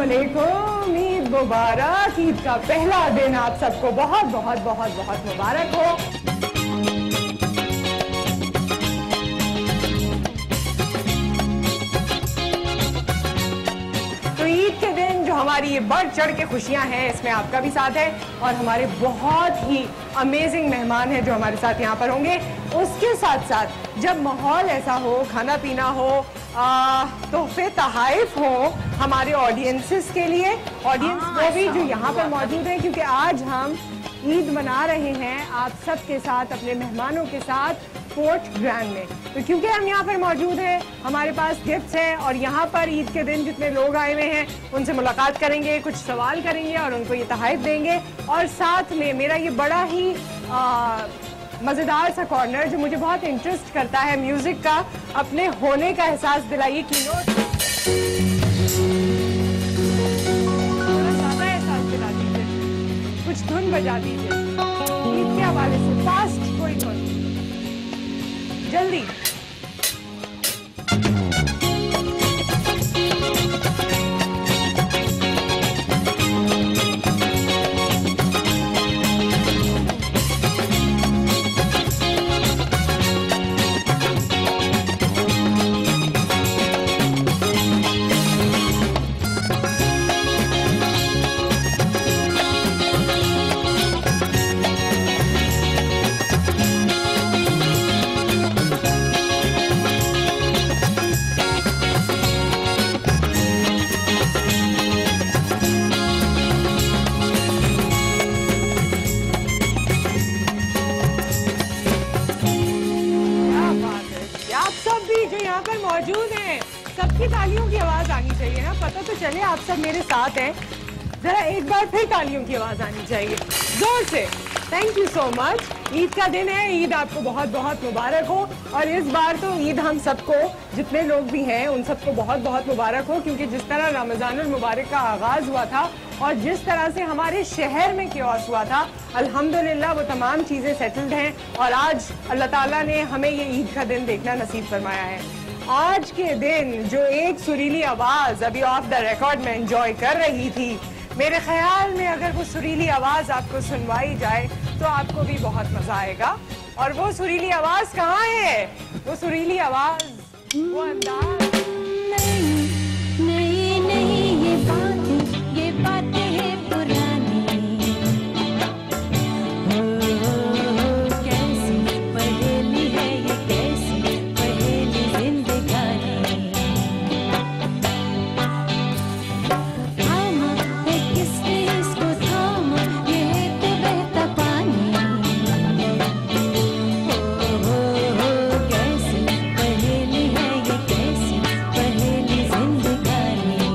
अस्सलामुअलैकुम, ईद मुबारक। ईद का पहला दिन आप सबको बहुत बहुत बहुत बहुत मुबारक हो। तो ईद के दिन जो हमारी ये बढ़ चढ़ के खुशियां हैं, इसमें आपका भी साथ है और हमारे बहुत ही अमेजिंग मेहमान हैं जो हमारे साथ यहाँ पर होंगे। उसके साथ साथ जब माहौल ऐसा हो, खाना पीना हो, तोहफे तहाइफ हो हमारे ऑडियंसेस के लिए, ऑडियंस वो भी जो यहाँ पर मौजूद हैं, क्योंकि आज हम ईद मना रहे हैं आप सब के साथ, अपने मेहमानों के साथ फोर्ट ग्रैंड में। तो क्योंकि हम यहाँ पर मौजूद हैं, हमारे पास गिफ्ट्स हैं और यहाँ पर ईद के दिन जितने लोग आए हुए हैं उनसे मुलाकात करेंगे, कुछ सवाल करेंगे और उनको ये तहाइफ देंगे। और साथ में मेरा ये बड़ा ही मज़ेदार सा कॉर्नर जो मुझे बहुत इंटरेस्ट करता है म्यूजिक का, अपने होने का एहसास दिलाइए। कीनोट ज़्यादा एहसास दिला दीजिए, कुछ धुन बजा दीजिए ईद के हवाले से, फास्ट कोई धुन जल्दी। मौजूद हैं, सबकी तालियों की आवाज आनी चाहिए ना, पता तो चले आप सब मेरे साथ हैं। जरा एक बार फिर तालियों की आवाज आनी चाहिए जोर से। Thank you so much. Eid का दिन है, ईद आपको बहुत बहुत मुबारक हो। और इस बार तो ईद हम सबको, जितने लोग भी हैं उन सबको बहुत बहुत मुबारक हो, क्योंकि जिस तरह रमजानुल मुबारक का आगाज हुआ था और जिस तरह से हमारे शहर में कियोस हुआ था, अल्हम्दुलिल्लाह वो तमाम चीजें सेटल्ड हैं और आज अल्लाह ताला ने हमें ये ईद का दिन देखना नसीब फरमाया है। आज के दिन जो एक सुरीली आवाज अभी ऑफ द रिकॉर्ड में एंजॉय कर रही थी, मेरे ख्याल में अगर वो सुरीली आवाज आपको सुनवाई जाए तो आपको भी बहुत मजा आएगा। और वो सुरीली आवाज कहाँ है? वो सुरीली आवाज, वो अंदाज। नहीं नहीं ये बातें हैं पुरानी, कैसी पहेली है ये, कैसी पहेली जिंदगानी। थामा है किसने इसको थामा, ये है तो बहता पानी। कैसी पहेली है ये, कैसी पहेली जिंदगानी।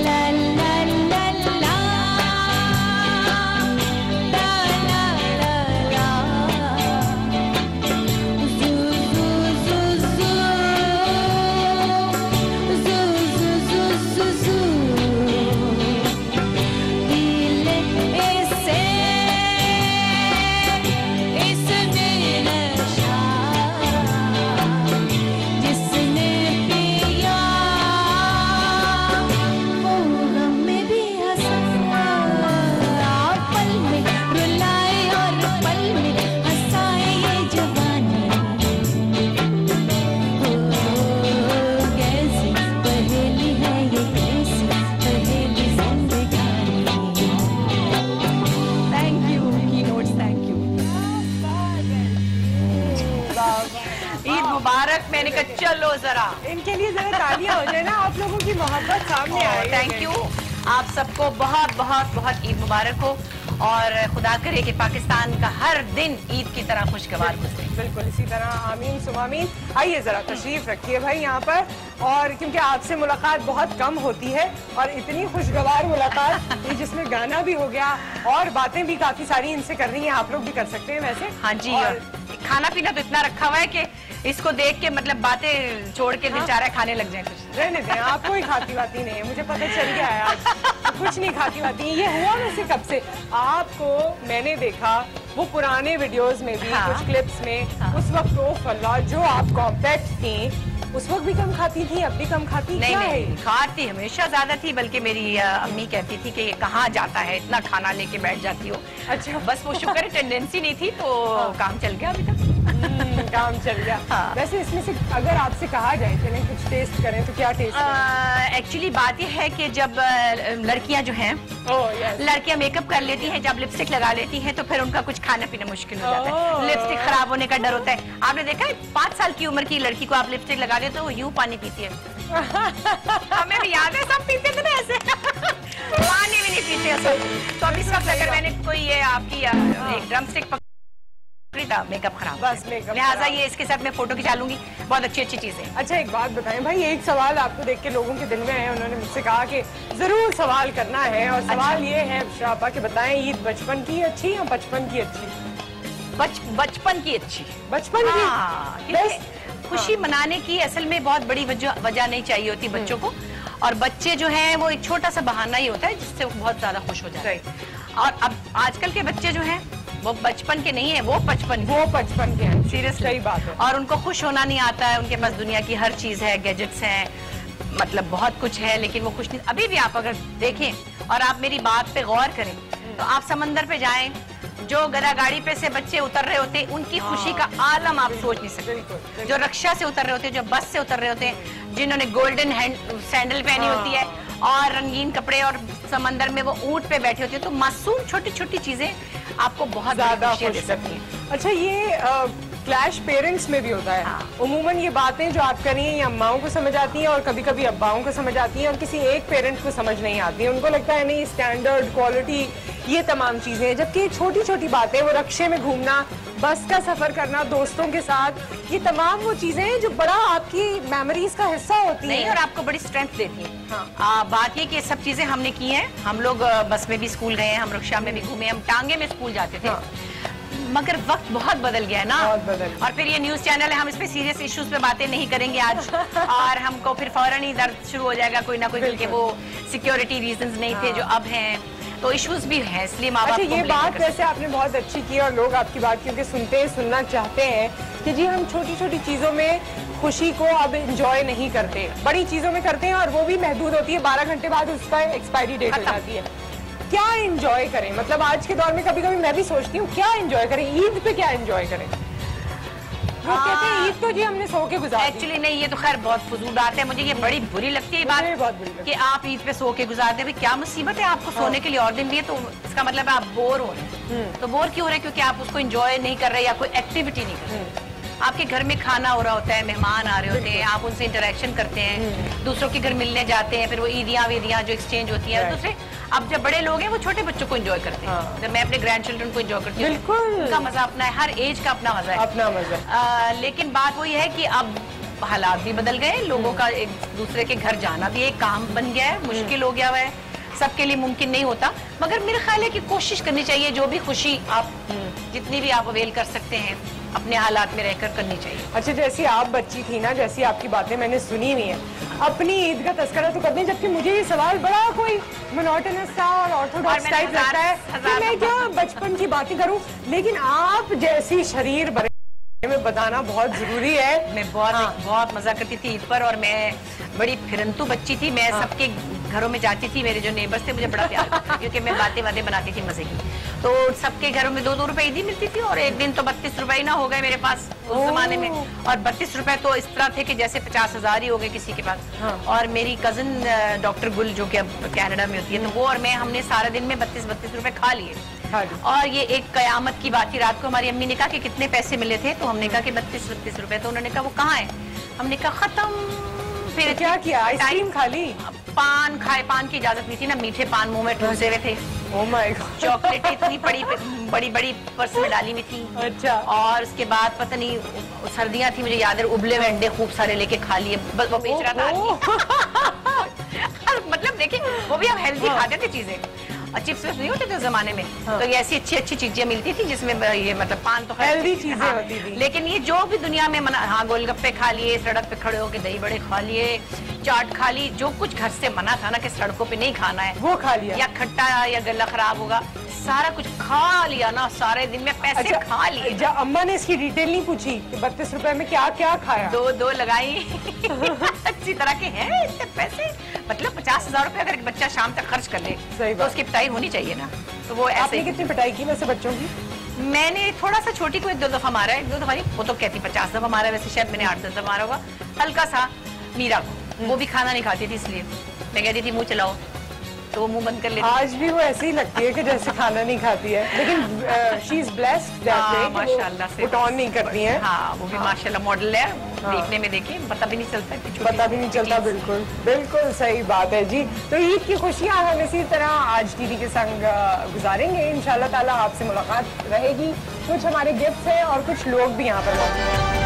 ला ला ला ला ला ला ला, जू जू जू जू, जू जू जू जू, पीले ऐसे इसने नशा, जिसने पिया वो हमें भी हंसा, पल में रुलाए और पल में हंसाए ये जवानी। कैसी पहेली है ये, कैसी पहेली जिंदगानी। थैंक यू कीनोट्स, थैंक यू। ईद मुबारक। मैंने कहा चलो जरा, इनके लिए जरा तालियां हो जाए ना, आप लोगों की मोहब्बत सामने आई। Thank you. आप सबको बहुत बहुत बहुत ईद मुबारक हो और खुदा करे कि पाकिस्तान का हर दिन ईद की तरह खुशगवार गुजरे। बिल्कुल इसी तरह, आमीन सुमामीन। आइए जरा तशरीफ रखिए भाई यहाँ पर। और क्योंकि आपसे मुलाकात बहुत कम होती है और इतनी खुशगवार मुलाकात ये जिसमें गाना भी हो गया और बातें भी काफी सारी इनसे कर रही हैं, आप लोग भी कर सकते हैं वैसे। हाँ जी, और खाना पीना तो इतना रखा हुआ है कि इसको देख के मतलब बातें छोड़ के बेचारा खाने लग जाए कुछ। रहने दें, आप कोई खाती वाती नहीं है, मुझे पता चल गया है आज कुछ नहीं खाती वाती। ये हुआ वैसे कब से आपको मैंने देखा वो पुराने वीडियोस में भी, कुछ क्लिप्स में, उस वक्त तो फल्ला जो आप कॉम्पैक्ट थी, उस वक्त भी कम खाती थी, अब भी कम खाती? नहीं क्या नहीं, है? खाती हमेशा ज्यादा थी, बल्कि मेरी अम्मी कहती थी कि ये कहाँ जाता है, इतना खाना लेके बैठ जाती हो। अच्छा। बस वो शुक्र है टेंडेंसी नहीं थी, तो काम चल गया अभी तक। काम चल गया। हाँ। वैसे इसमें से अगर आपसे कहा जाए कि नहीं कुछ टेस्ट करें तो क्या टेस्ट करें? एक्चुअली बात यह है कि जब लड़कियां जो हैं, yes. लड़कियां मेकअप कर लेती हैं, जब लिपस्टिक लगा लेती हैं, तो फिर उनका कुछ खाना पीना मुश्किल हो जाता है। लिपस्टिक खराब होने का डर होता है। आपने देखा है 5 साल की उम्र की लड़की को आप लिपस्टिक लगा दे तो वो यूं पानी पीती है। हमें भी याद है, सब पीते थे ना ऐसे। पानी भी नहीं पीते सब। तो अब इस वक्त अगर मैंने कोई ये आपकी एक ड्रम स्टिक मेकअप खराब, बस मेकअप लिहाजा ये इसके साथ मैं फोटो खिंचा लूंगी। बहुत अच्छी अच्छी चीजें। अच्छा एक बात बताएं भाई, एक सवाल आपको देख के लोगों के दिल में है, उन्होंने मुझसे कहा कि जरूर सवाल करना है, और सवाल ये है शापा कि बताएं ईद बचपन की अच्छी या बचपन की अच्छी? बचपन की अच्छी। बचपन हाँ, की क्योंकि खुशी मनाने की असल में बहुत बड़ी वजह नहीं चाहिए होती बच्चों को, और बच्चे जो हैं वो एक छोटा सा बहाना ही होता है जिससे वो बहुत ज्यादा खुश हो जाते हैं। और अब आजकल के बच्चे जो हैं वो बचपन के नहीं है, वो बचपन के हैं। सीरियसली सही बात है। और उनको खुश होना नहीं आता है, उनके पास दुनिया की हर चीज है, गैजेट्स हैं, मतलब बहुत कुछ है, लेकिन वो खुश नहीं। अभी भी आप अगर देखें और आप मेरी बात पे गौर करें तो आप समंदर पे जाएं, जो गधा गाड़ी पे से बच्चे उतर रहे होते हैं, उनकी खुशी का आलम आप सोच नहीं सकते। जो रिक्शा से उतर रहे होते हैं, जो बस से उतर रहे होते हैं, जिन्होंने गोल्डन सैंडल पहनी होती है और रंगीन कपड़े, और समंदर में वो ऊंट पे बैठे होते हैं, तो मासूम छोटी छोटी चीजें आपको बहुत ज्यादा खुशी दे खुश सकती हैं। अच्छा ये क्लैश पेरेंट्स में भी होता है। हाँ। उमूमन ये बातें जो आप कर रही हैं ये अम्माओं को समझ आती हैं और कभी कभी अब्बाओं को समझ आती हैं, और किसी एक पेरेंट को समझ नहीं आती है। उनको लगता है नहीं स्टैंडर्ड क्वालिटी ये तमाम चीजें हैं, जबकि छोटी छोटी बातें, वो रिक्शे में घूमना, बस का सफर करना दोस्तों के साथ, ये तमाम वो चीजें हैं जो बड़ा आपकी मेमोरीज का हिस्सा होती नहीं है और आपको बड़ी स्ट्रेंथ देती है। हाँ। बात ये कि ये सब चीजें हमने की हैं। हम लोग बस में भी स्कूल गए हैं, हम रिक्शा में भी घूमे, हम टांगे में स्कूल जाते थे। हाँ। मगर वक्त बहुत बदल गया है ना, बहुत बदल। और फिर ये न्यूज चैनल है, हम इस पे सीरियस इश्यूज पे बातें नहीं करेंगे आज। और हमको फिर फौरन ही दर्द शुरू हो जाएगा कोई ना कोई, क्योंकि वो सिक्योरिटी रीजंस नहीं थे जो अब हैं, तो इश्यूज भी हैं, इसलिए माँ बाप अच्छा ये बात वैसे आपने बहुत अच्छी की, और लोग आपकी बात क्योंकि सुनते हैं, सुनना चाहते हैं कि जी हम छोटी छोटी चीजों में खुशी को अब एंजॉय नहीं करते, बड़ी चीजों में करते हैं, और वो भी महदूद होती है, 12 घंटे बाद उसका एक्सपायरी डेट हो जाती है। क्या एंजॉय करें? मतलब आज के दौर में कभी कभी मैं भी सोचती हूँ क्या एंजॉय करें, ईद पे क्या एंजॉय करें? वो कहते हैं ईद तो जी हमने सो के गुजार दी। एक्चुअली नहीं, ये तो खैर बहुत फजूल बात है, मुझे ये बड़ी बुरी लगती है ये मुझे भी बहुत बात बुरी लगती कि आप ईद पे सो के गुजार दे। क्या मुसीबत है, आपको सोने के लिए और दिन भी है, तो इसका मतलब है आप बोर हो रहे हैं। तो बोर क्यों हो रहे हैं? क्योंकि आप उसको एंजॉय नहीं कर रहे या कोई एक्टिविटी नहीं कर रहे। आपके घर में खाना हो रहा होता है, मेहमान आ रहे होते हैं, आप उनसे इंटरेक्शन करते हैं, दूसरों के घर मिलने जाते हैं, फिर वो ईदियाँ वीदियाँ जो एक्सचेंज होती हैं दूसरे। अब जब बड़े लोग हैं वो छोटे बच्चों को एंजॉय करते हैं, जब मैं अपने ग्रैंड चिल्ड्रन को एंजॉय करती हूँ, बिल्कुल उनका मजा अपना है, हर एज का अपना मजा है, अपना मजा। लेकिन बात वही है कि अब हालात भी बदल गए, लोगों का एक दूसरे के घर जाना भी एक काम बन गया है, मुश्किल हो गया हुआ है, सबके लिए मुमकिन नहीं होता। मगर मेरा ख्याल है कि कोशिश करनी चाहिए, जो भी खुशी आप जितनी भी आप अवेल कर सकते हैं अपने हालात में रहकर करनी चाहिए। अच्छा जैसी आप बच्ची थी ना, जैसी आपकी बातें मैंने सुनी हुई है, अपनी ईद का तस्करा तो करते हैं, जबकि मुझे ये सवाल बड़ा कोई मोनोटोनस सा और ऑर्थोडॉक्स टाइप लगता है कि मैं क्या बचपन की बातें करूं, लेकिन आप जैसी शरीर बड़े में बताना बहुत जरूरी है। मैं बहुत मजा करती थी ईद पर, और मैं बड़ी फिरंतु बच्ची थी। मैं सबके घरों में जाती थी, मेरे जो नेबर्स थे मुझे बड़ा प्यार करते, क्योंकि मैं बातें बनाती थी मजे की। तो सबके घरों में 2-2 रुपए ईदी मिलती थी, और एक दिन तो 32 रुपए ना हो गए मेरे पास उस जमाने में। और 32 रुपए तो इस तरह थे कि जैसे 50,000 ही हो गए किसी के पास। और मेरी कजिन डॉक्टर गुल जो कि अब कनाडा में होती है, तो वो और मैं, हमने सारा दिन में 32 रुपए खा लिए। और ये एक कयामत की बात थी। रात को हमारी अम्मी ने कहा कि कितने पैसे मिले थे, तो हमने कहा कि 32 रुपए। तो उन्होंने कहा वो कहाँ है? हमने कहा खत्म। फिर तो क्या किया? आइसक्रीम खा ली? पान खाए, पान की इजाजत नहीं थी ना, मीठे पान मुंह में ठूसे हुए थे। Oh my God. चॉकलेट इतनी बड़ी पर्स में डाली हुई थी। अच्छा। और उसके बाद पता नहीं सर्दियां थी, मुझे याद है, उबले हुए अंडे खूब सारे लेके खा लिए, बस वो बेच रहा था। मतलब देखिए वो भी अब हेल्दी खाते थे चीजें, चिप्स नहीं होते थे उस जमाने में। तो ये ऐसी अच्छी चीजें मिलती थी जिसमें ये मतलब पान तो हेल्दी चीजें होती थी। लेकिन ये जो भी दुनिया में मना, हाँ गोलगप्पे खा लिए, सड़क पे खड़े होके दही बड़े खा लिए, चाट खा ली, जो कुछ घर से मना था ना कि सड़कों पे नहीं खाना है वो खा लिया, या खट्टा या गला खराब होगा, सारा कुछ खा लिया ना, सारे दिन में पैसे खा लिए। जब अम्मा ने इसकी डिटेल नहीं पूछी कि 32 रुपए में क्या क्या खाया? दो लगाई अच्छी तरह के हैं इतने पैसे, मतलब 50,000 रुपए अगर एक बच्चा शाम तक खर्च कर ले तो उसकी पिटाई होनी चाहिए ना। तो वो ऐसे कितनी पिटाई की वैसे बच्चों की? मैंने थोड़ा सा छोटी को 1-2 दफा मारा है, 1-2 दफा नहीं, वो तो कहती 50 दफा मारा है, वैसे शायद मैंने 8-10 दफा मारा होगा। हल्का सा मीरा को, वो भी खाना नहीं खाती थी, इसलिए मैं कहती थी मुंह चलाओ तो वो मुंह बंद कर लेती। आज भी वो ऐसी ही लगती है कि जैसे खाना नहीं खाती है, लेकिन शी इज ब्लेस्ड माशाल्लाह से, पुट ऑन नहीं करती है। हाँ, वो भी माशाल्लाह मॉडल है, देखने में देखिए पता भी नहीं चलता, पता भी नहीं चलता। बिल्कुल बिल्कुल सही बात है जी। तो ईद की खुशियां हम इसी तरह आज दीदी के संग गुजारेंगे इंशाल्लाह ताला। आपसे मुलाकात रहेगी, कुछ हमारे गिफ्ट्स हैं और कुछ लोग भी यहाँ पर मौजूद हैं।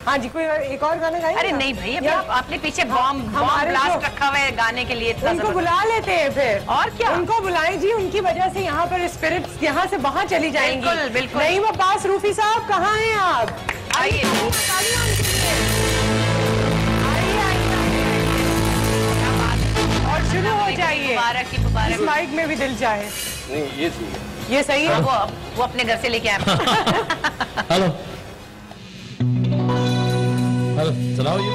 हाँ जी, कोई एक और गाना गाएंगे? अरे नहीं भाई, अभी आपने पीछे बॉम्ब ब्लास्ट रखा हुआ है गाने के लिए, उनको बुला लेते हैं फिर। और क्या, उनको बुलाएं जी, उनकी वजह से यहाँ पर स्पिरिट्स यहाँ से वहाँ चली जाएंगी। बिल्कुल बिल्कुल। नहीं वो पास रूफी साहब कहाँ हैं आप? आइए और शुरू हो जाइए। मुबारक की मुबारक। माइक में भी दिल चाहे। नहीं ये ठीक है, ये सही है। वो अपने घर से लेके आए। हेलो हेलो, चलाओ ये।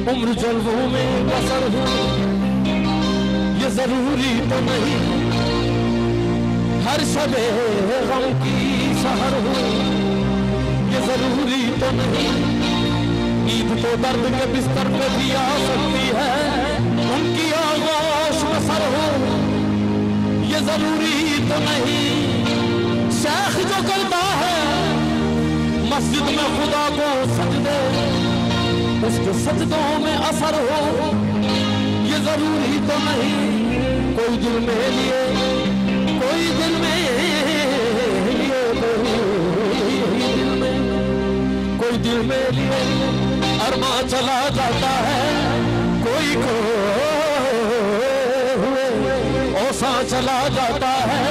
उम्र जल्दों में बसर हो ये जरूरी तो नहीं, हर शबे गम की सहर हो ये जरूरी तो नहीं। ईद तो दर्द के बिस्तर पे भी आ सकती है, उनकी आगोश में सर हो ये जरूरी तो नहीं। शेख जो करता है मस्जिद में खुदा को सजदे, उसके सजदों में असर हो ये जरूरी तो नहीं। कोई दिल में लिए, कोई दिल में लिए, कोई दिल में लिए अरमा चला जाता है, कोई को ओसा चला जाता है।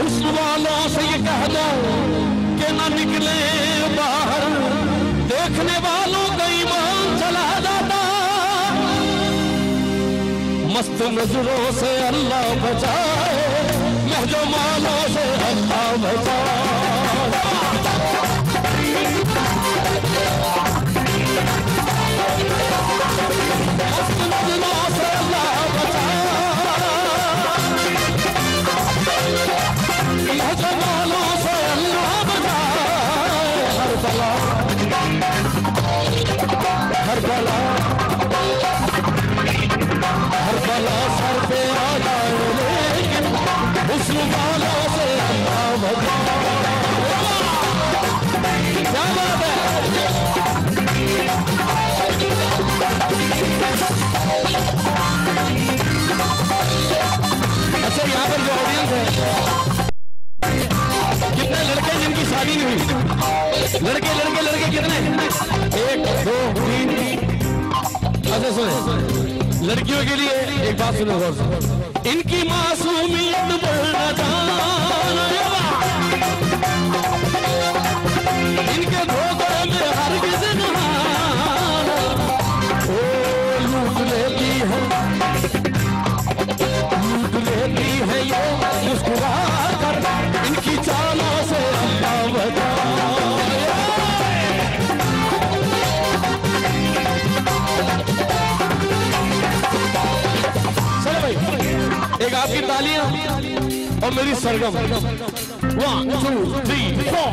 हुस्न वालों से ये कह दो कि न निकले बाहर, देखने वालों का ईमान चला जाता। मस्त नजरों से अल्लाह बचाए, महजो मालों से अल्लाह बचाए। मस्त नजरों से अल्लाह बचाए, महजो मालों से अल्लाह बचाए। हर बला हर बला हर बला सर पे आ जाए, लेकिन हुस्न वालों से अल्लाह बचाए। क्या बात है। अच्छा, यहाँ पर जो ऑडियंस है, कितने लड़के जिनकी शादी नहीं हुई? लड़के लड़के लड़के कितने? 1 2 3। अच्छा सुने, लड़कियों के लिए एक बात सुनो गौर से। इनकी मासूमियत बढ़ना जाना, इनके धोखे में हरगिज़ नहाना। ओ लूट लेती है, लूट लेती है ये मुस्कुरा कर, इनकी चालों से अल्लाह बचाए। एक आपकी तालियां और मेरी सरगम। 1 2 3 4।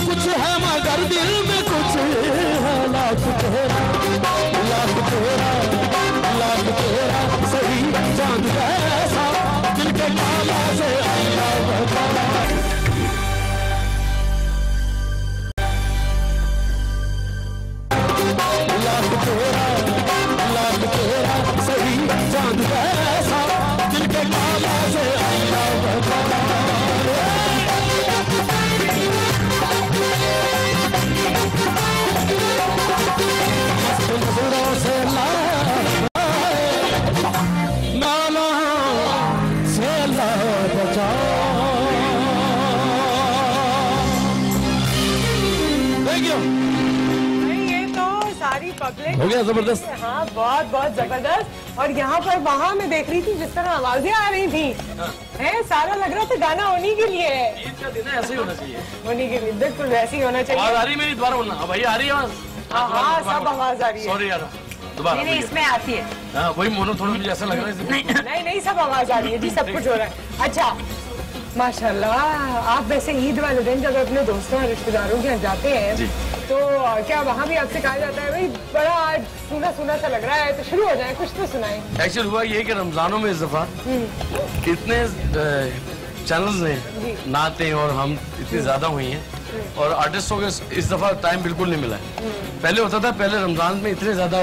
कुछ है मगर दिल में कुछ है, लाख तेरा सही चांद ऐसा दिल के काला से अल्लाह बता। लाख तेरा सही चांद ऐसा दिल के काला से अल्लाह बता। नजरों से नाला से ला बचा। ये तो सारी पब्लिक हो गया जबरदस्त। हाँ बहुत बहुत जबरदस्त। और यहाँ पर वहाँ मैं देख रही थी जिस तरह आवाजें आ रही थी, है सारा लग रहा था गाना होने के लिए है। ईद का दिन है, ऐसे ही होना चाहिए। होने के लिए बिल्कुल वैसे ही होना चाहिए। आवाज आ रही मेरी दोबारा बोलना। भाई आ रही है आवाज? हाँ सब आवाज आ रही है। सॉरी यार दोबारा। नहीं इसमें आती है। हाँ वही मोनोटोन जैसा लग रहा है। नहीं सब आवाज आ रही है जी, सब कुछ हो रहा है। अच्छा माशाल्लाह, आप वैसे ईद वाले दिन जब अपने दोस्तों और रिश्तेदारों के यहाँ जाते हैं तो क्या वहाँ भी आपसे कहा जाता है भाई बड़ा आज सुना सुना सा लग रहा है तो शुरू हो जाए, कुछ तो सुनाएं। एक्चुअली हुआ ये कि रमजानों में इस दफा इतने चैनल्स हैं, नाते और हम इतनी ज्यादा हुई हैं और आर्टिस्टों के इस दफा टाइम बिल्कुल नहीं मिला है। पहले होता था, पहले रमजान में इतने ज्यादा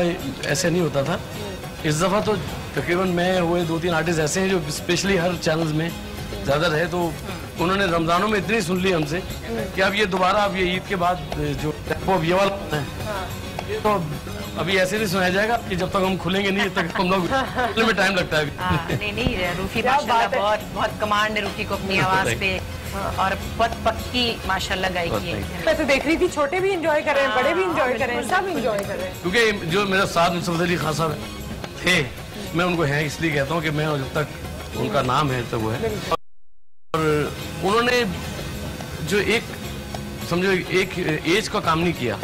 ऐसे नहीं होता था। इस दफा तो तकरीबन मैं हुए 2-3 आर्टिस्ट ऐसे हैं जो स्पेशली हर चैनल्स में ज्यादा रहे, तो उन्होंने रमजानों में इतनी सुन ली हमसे कि अब ये दोबारा अब ये ईद के बाद जो वो ये वाला है ये तो अभी ऐसे नहीं सुनाया जाएगा कि जब तक हम खुलेंगे नहीं तब तक हम लोग में टाइम लगता है। नहीं रूफी माशाल्लाह बहुत कमांड है रूफी को अपनी आवाज पे और बहुत पक्की माशाल्लाह गायकी है। मैं तो देख रही थी छोटे भी एंजॉय कर रहे हैं, बड़े भी एंजॉय कर रहे हैं, सब एंजॉय कर रहे हैं। क्योंकि जो मेरे साथ मुस्तफा अली खान साहब थे, मैं उनको हैं इसलिए कहता हूँ कि मैं जब तक उनका नाम है तो वो है। और उन्होंने जो एक समझो एक एज का काम नहीं किया,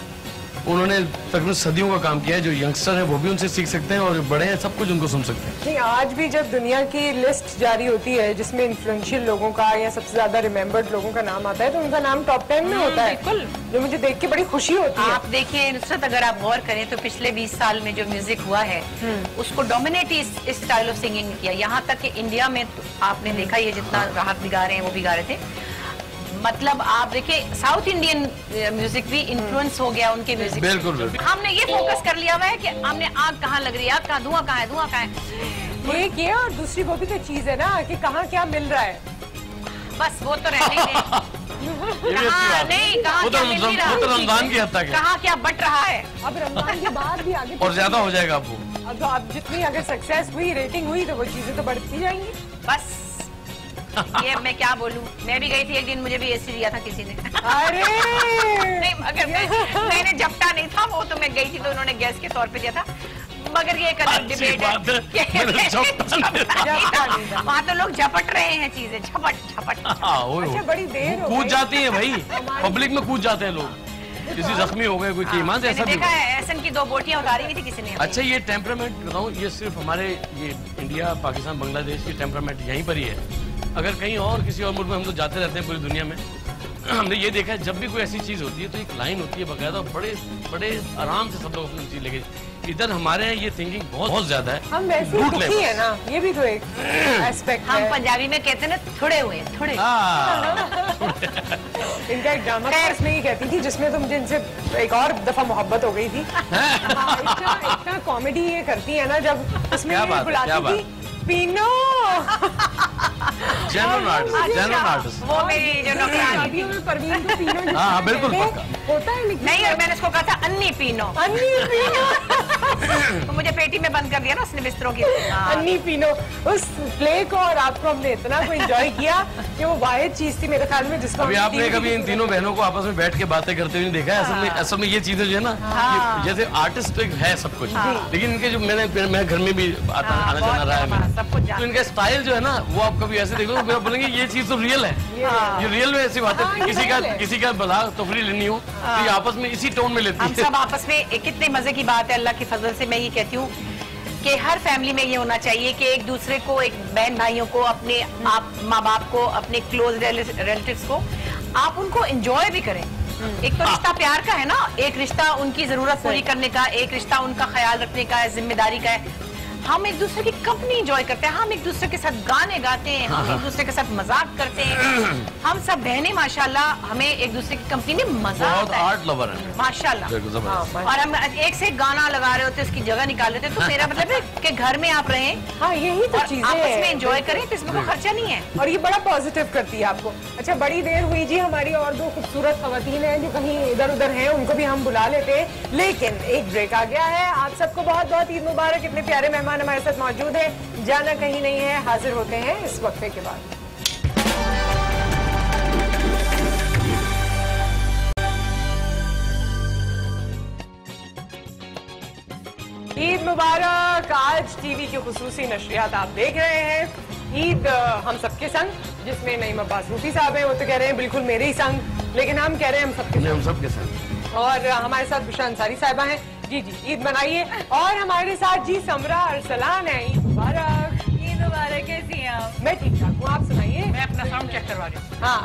उन्होंने तकरीबन सदियों का काम किया है। जो यंगस्टर है वो भी उनसे सीख सकते हैं और बड़े हैं सब कुछ उनको सुन सकते हैं। नहीं आज भी जब दुनिया की लिस्ट जारी होती है जिसमें इन्फ्लुएंशियल लोगों का या सबसे ज्यादा रिमेम्बर्ड लोगों का नाम आता है तो उनका नाम टॉप 10 में होता है, बिल्कुल। जो मुझे देख के बड़ी खुशी होती है। आप देखिए नुसरत, अगर आप गौर करें तो पिछले 20 साल में जो म्यूजिक हुआ है उसको डोमिनेट इस स्टाइल ऑफ सिंगिंग किया। यहाँ तक कि इंडिया में तो आपने देखा ये जितना राहत भी गा रहे हैं वो भी गा रहे थे। मतलब आप देखिए साउथ इंडियन म्यूजिक भी इन्फ्लुएंस हो गया उनके म्यूजिक। बिल्कुल हमने ये फोकस कर लिया हुआ है कि हमने आग कहाँ लग रही है, आग कहाँ, धुआं कहाँ है, धुआं कहाँ है। एक ये और दूसरी वो भी तो चीज है ना कि कहाँ क्या मिल रहा है। बस वो तो रहने ही नहीं, कहाँ क्या मिल नहीं रहा, रमजान की हद तक है, कहाँ क्या बट रहा है। अब रमजान के बाद भी आगे और ज्यादा हो जाएगा आपको। अब जितनी अगर सक्सेस हुई, रेटिंग हुई तो वो चीजें तो बढ़ती जाएंगी। बस ये मैं क्या बोलूं, मैं भी गई थी एक दिन, मुझे भी एसी दिया था किसी ने। अरे नहीं मगर मैंने झपटा नहीं था, वो तो मैं गई थी तो उन्होंने गैस के तौर पे दिया था। मगर ये एक अलग डिबेट है, वहाँ तो लोग झपट रहे हैं चीजें, झपट झपट। अच्छा बड़ी देर हो कूद गई। जाती है भाई, पब्लिक में कूद जाते हैं लोग, किसी जख्मी हो गए कोई कीमान से ऐसा भी देखा है। एहसन की 2 बोटियां उतारी हुई थी किसी ने। अच्छा ये टेम्परामेंट बताऊं, ये सिर्फ हमारे ये इंडिया पाकिस्तान बांग्लादेश की टेम्परामेंट यहीं पर ही है। अगर कहीं और किसी और मुल्क में हम तो जाते रहते हैं पूरी दुनिया में, हमने ये देखा है जब भी कोई ऐसी चीज होती है तो एक लाइन होती है बकायदा, बड़े बड़े आराम से सब लोग अपनी चीज लेके। इधर हमारे यहाँ ये थिंकिंग बहुत ज्यादा है, हम वैसे ही दुखी है ना, ये भी तो एक एस्पेक्ट हम है। पंजाबी में कहते हैं ना थोड़े हुए थोड़े। इनका एक ड्रामा था, इसमें ये कहती थी जिसमें तो मुझे इनसे एक और दफा मोहब्बत हो गई थी। इतना कॉमेडी ये करती है ना जब उसमें क्या ये बात है, बुलाती क्या बात? थी पीनो। जनरल आर्टिस्ट वो मेरी जो नौकरानी शादियों में परवीन को पीनो हाँ, बिल्कुल कहते हैं। पक्का। होता है लेकिन नहीं, और मैंने उसको कहा था अन्नी पीनो, अन्नी पीनो। तो मुझे पेटी में बंद कर दिया ना उसने बिस्तरों की। अन्नी पीनो, उस प्ले को और आपको हमने इतना को एंजॉय किया कि वो वाहिद चीज थी मेरे ख्याल में जिसको अभी आपने कभी इन तीनों बहनों को आपस में बैठ के बातें करते हुए नहीं देखा है? असल में ये चीजें जो है ना, जैसे आर्टिस्ट है सब कुछ, लेकिन इनके जो मैं घर में भी आना जाना रहा है सब कुछ तो इनका स्टाइल जो है ना वो आप कभी ऐसे देखो तो बोलेंगे ये चीज तो रियल है, ये रियल में ऐसी बात है। किसी का भला तफरी लेनी हो तो ये आपस में इसी टोन में लेती हम है। सब आपस में कितने मजे की बात है। अल्लाह के फजल से मैं ये कहती हूँ कि हर फैमिली में ये होना चाहिए कि एक दूसरे को, एक बहन भाइयों को, अपने आप माँ बाप को, अपने क्लोज रिलेटिव्स को आप उनको एंजॉय भी करें। एक तो रिश्ता प्यार का है ना, एक रिश्ता उनकी जरूरत पूरी करने का, एक रिश्ता उनका ख्याल रखने का है, जिम्मेदारी का है। हम एक दूसरे की कंपनी एंजॉय करते हैं, हम एक दूसरे के साथ गाने गाते हैं, हम एक दूसरे के साथ मजाक करते हैं। हम सब बहनें माशाल्लाह हमें एक दूसरे की कंपनी में मजा आता है। आर्ट लवर है माशाल्लाह। और हम एक से एक गाना लगा रहे होते, उसकी जगह निकाल लेते। तो मेरा मतलब है कि घर में आप रहें, हाँ यही तो चीजें आपस में एंजॉय करें, तो इसमें कोई खर्चा नहीं है। और ये बड़ा पॉजिटिव करती है आपको। अच्छा, बड़ी देर हुई जी, हमारी और दो खूबसूरत खवातीन हैं जो कहीं इधर उधर हैं, उनको भी हम बुला लेते हैं, लेकिन एक ब्रेक आ गया है। आप सबको बहुत बहुत ईद मुबारक। इतने प्यारे मेहमान हमारे साथ मौजूद है, जाना कहीं नहीं है। हाजिर होते हैं इस वक्फे के बाद। ईद मुबारक। आज टीवी की खुसूसी नशरियात आप देख रहे हैं, ईद हम सबके संग, जिसमें नईम अब्बास रूफी साहब हैं, वो तो कह रहे हैं बिल्कुल मेरे ही संग, लेकिन हम कह रहे हैं हम सबके संग। और हमारे साथ बुशरा अंसारी साहिबा हैं। जी जी, ईद मनाइए। और हमारे साथ जी समरा अरसलान है। ईद मुबारक। ईद मुबारक। कैसी हैं आप? मैं ठीक ठाक हूँ, आप सुनाइए। मैं अपना साउंड चेक करवा रही हूँ। हाँ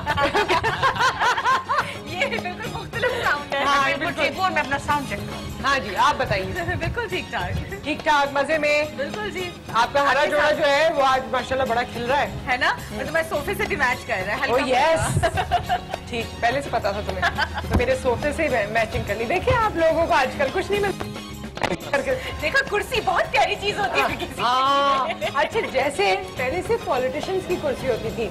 ये बिल्कुल मुख्तलिफ साउंड है। हाँ, बिल्कुल ठीक हूँ, मैं अपना साउंड चेक करूँ। हाँ जी, आप बताइए। बिल्कुल ठीक ठाक। ठीक ठाक, मजे में। बिल्कुल जी। आपका हरा जोड़ा जो है वो आज माशाल्लाह बड़ा खिल रहा है ना, तो मैं सोफे से भी मैच कर रहा है। ओह यस, ठीक, पहले से पता था तुम्हें, तो मेरे सोफे से मैचिंग कर ली। देखिए आप लोगों को आजकल कुछ नहीं मिलता। देखो, कुर्सी बहुत प्यारी चीज होती है किसी की। अच्छा, जैसे पहले से पॉलिटिशियंस की कुर्सी होती थी,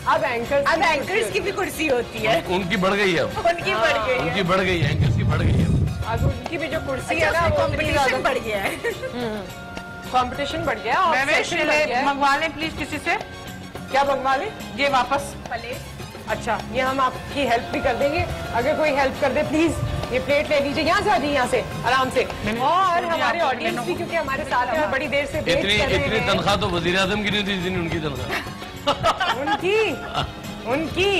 अब एंकर्स की भी कुर्सी होती है। उनकी बढ़ गई है, उनकी बढ़ गई है, उनकी बढ़ गई है, एंकर्स की बढ़ गई है। अब उनकी भी जो कुर्सी है ना, वो कंपटीशन बढ़ गया है। कंपटीशन बढ़ गया। मंगवा लें प्लीज किसी से। क्या मंगवा लें? ये वापस प्लेट। अच्छा, ये हम आपकी हेल्प भी कर देंगे, अगर कोई हेल्प कर दे प्लीज। ये प्लेट ले लीजिए, यहाँ से आ जाइए, यहाँ से आराम से। और हमारे ऑडियंस भी क्योंकि हमारे साथ हैं, बड़ी देर से इतनी तनख्वाह तो वजीर आजम की नहीं थी जितनी उनकी तनख्वाह। उनकी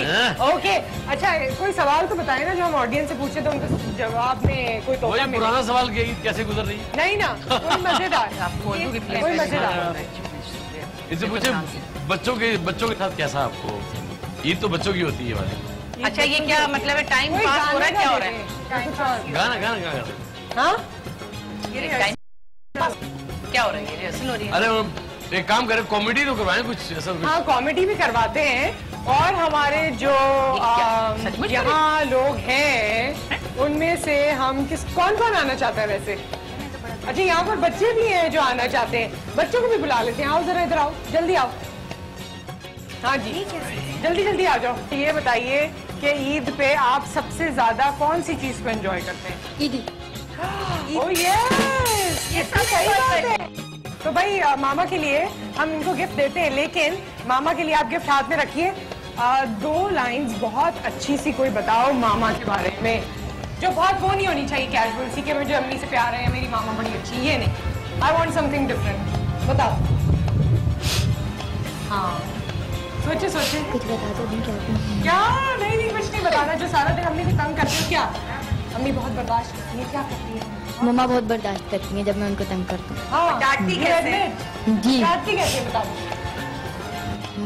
ओके। अच्छा, कोई सवाल तो बताए ना जो हम ऑडियंस से पूछे, तो उनके जवाब में कोई तोहफा मिले। पुराना सवाल किया, ईद कैसे गुजर रही है? नहीं ना, कोई मजेदार। कोई मजेदार। इससे पूछे बच्चों के साथ कैसा आपको ईद? तो बच्चों की होती है वाली। अच्छा, ये क्या मतलब है? टाइम पास हो रहा है? क्या हो रहा है? गाना हाँ, क्या हो रहा है? ये रिहर्सल हो रही है। अरे एक काम करें, कॉमेडी तो करवाएं कुछ ऐसा। हाँ, कॉमेडी भी करवाते हैं। और हमारे जो यहाँ लोग हैं उनमें से हम कौन आना चाहता है वैसे? अच्छा, यहाँ पर बच्चे भी हैं जो आना चाहते हैं, बच्चों को भी बुला लेते हैं। आओ जरा इधर आओ, जल्दी आओ। हाँ जी, जल्दी जल्दी आ जाओ। ये बताइए कि ईद पे आप सबसे ज्यादा कौन सी चीज को एंजॉय करते हैं? ईदी। ओह यस, ये सही बात है। तो भाई मामा के लिए हम इनको गिफ्ट देते हैं, लेकिन मामा के लिए आप गिफ्ट हाथ में रखिए। 2 लाइंस बहुत अच्छी सी कोई बताओ मामा के बारे में, जो बहुत वो नहीं होनी चाहिए कैजुअल सी कि मुझे अम्मी से प्यार है या मेरी मामा बड़ी अच्छी, ये नहीं। I want something different. बताओ। हाँ, सोचे कुछ बता दो क्या? नहीं कुछ नहीं बताना। जो सारा दिन अम्मी को तंग करती हो क्या? अम्मी बहुत बर्दाश्त करती है, क्या करती है? मम्मा बहुत बर्दाश्त करती हैं जब मैं उनको तंग करती हूँ। हाँ, डांटती कैसे? जी, डांटती कैसे बताओ?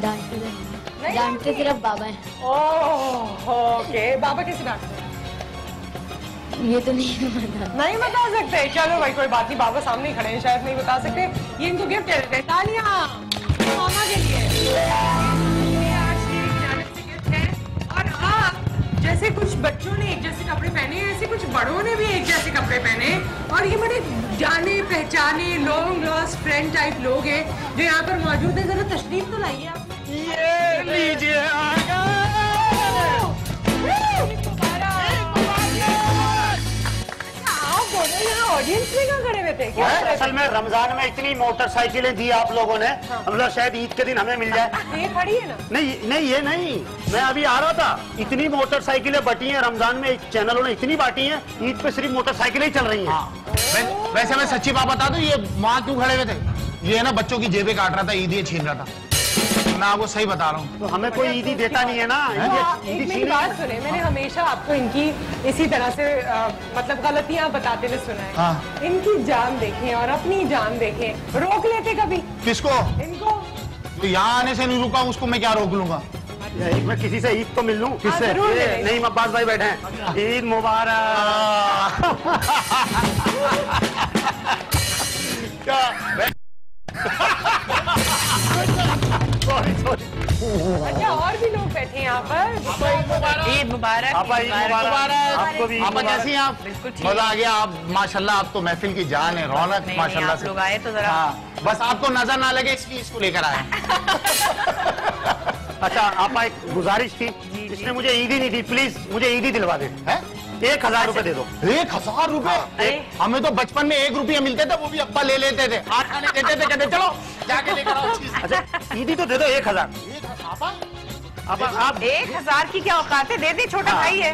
डांटते सिर्फ बाबा हैं। ओह ओके, बाबा कैसे डांटते हैं? ये तो नहीं बता सकते। चलो भाई, कोई बात नहीं, बाबा सामने ही खड़े हैं, शायद नहीं बता सकते। ये इनको गिफ्ट दे देते हैं। तालियां मामा के लिए। और आप जैसे कुछ बच्चों ने एक जैसे कपड़े पहने, ऐसे कुछ बड़ों ने भी एक जैसे कपड़े पहने, और ये बड़े जाने पहचाने लॉन्ग लॉस्ट फ्रेंड टाइप लोग हैं जो यहाँ पर मौजूद है। जरा तशरीफ तो लाइए आप। ये लीजिए ऑडियंस में क्या खड़े हुए थे? क्या असल में रमजान में इतनी मोटरसाइकिलें दी आप लोगों ने, हम लोग शायद ईद के दिन हमें मिल जाए। ये खड़ी है ना? नहीं ये नहीं, मैं अभी आ रहा था, इतनी मोटरसाइकिलें बटी हैं रमजान में, चैनलों ने इतनी बांटी हैं, ईद पे सिर्फ मोटरसाइकिलें ही चल रही हैं। वैसे मैं सच्ची बात बता दूं, ये वहाँ क्यों खड़े हुए थे? ये है ना बच्चों की जेबें काट रहा था, ईदी छीन रहा था। मैं आपको सही बता रहा हूँ। तो हमें कोई ईदी देता नहीं है ना। एक मेरी बात सुने, मैंने हमेशा आपको इनकी इसी तरह से मतलब गलतियाँ बताते हुए सुना है। हाँ। इनकी जान देखें और अपनी जान देखें, रोक लेते कभी किसको? इनको। तो यहाँ आने से नहीं रुका, उसको मैं क्या रोक लूंगा? मैं किसी से ईद तो मिल लूं। किससे? जरूर ले लेंगे। नहीं, अब्बास भाई बैठे हैं। ईद मुबारक। अच्छा, और भी लोग बैठे हैं यहाँ पर। ईद मुबारक। आपा ईद मुबारक। आपको भी ईद आपा मुबारक। कैसी हैं आप? बिल्कुल ठीक। मजा आ गया। आप माशाल्लाह, आप तो महफिल की जान है, रौनक नहीं, माशाल्लाह आप से। लोग आए तो जरा। हाँ, बस आपको नजर ना लगे इसलिए इसको लेकर आए। अच्छा, आपा एक गुजारिश थी, इसने मुझे ईद ही नहीं दी, प्लीज मुझे ईद ही दिलवा दे। हैं? 1000 रुपए दे दो। 1000 रुपए? हमें तो बचपन में 1 रुपया मिलते थे, वो भी अब्बा ले लेते थे। 8 आने देते थे, कहते चलो जाके लेकर आओ चीज। अच्छा, ईद ही तो दे दो 1000। आपा आप 1000 की क्या औकात है? दे दे, छोटा भाई है।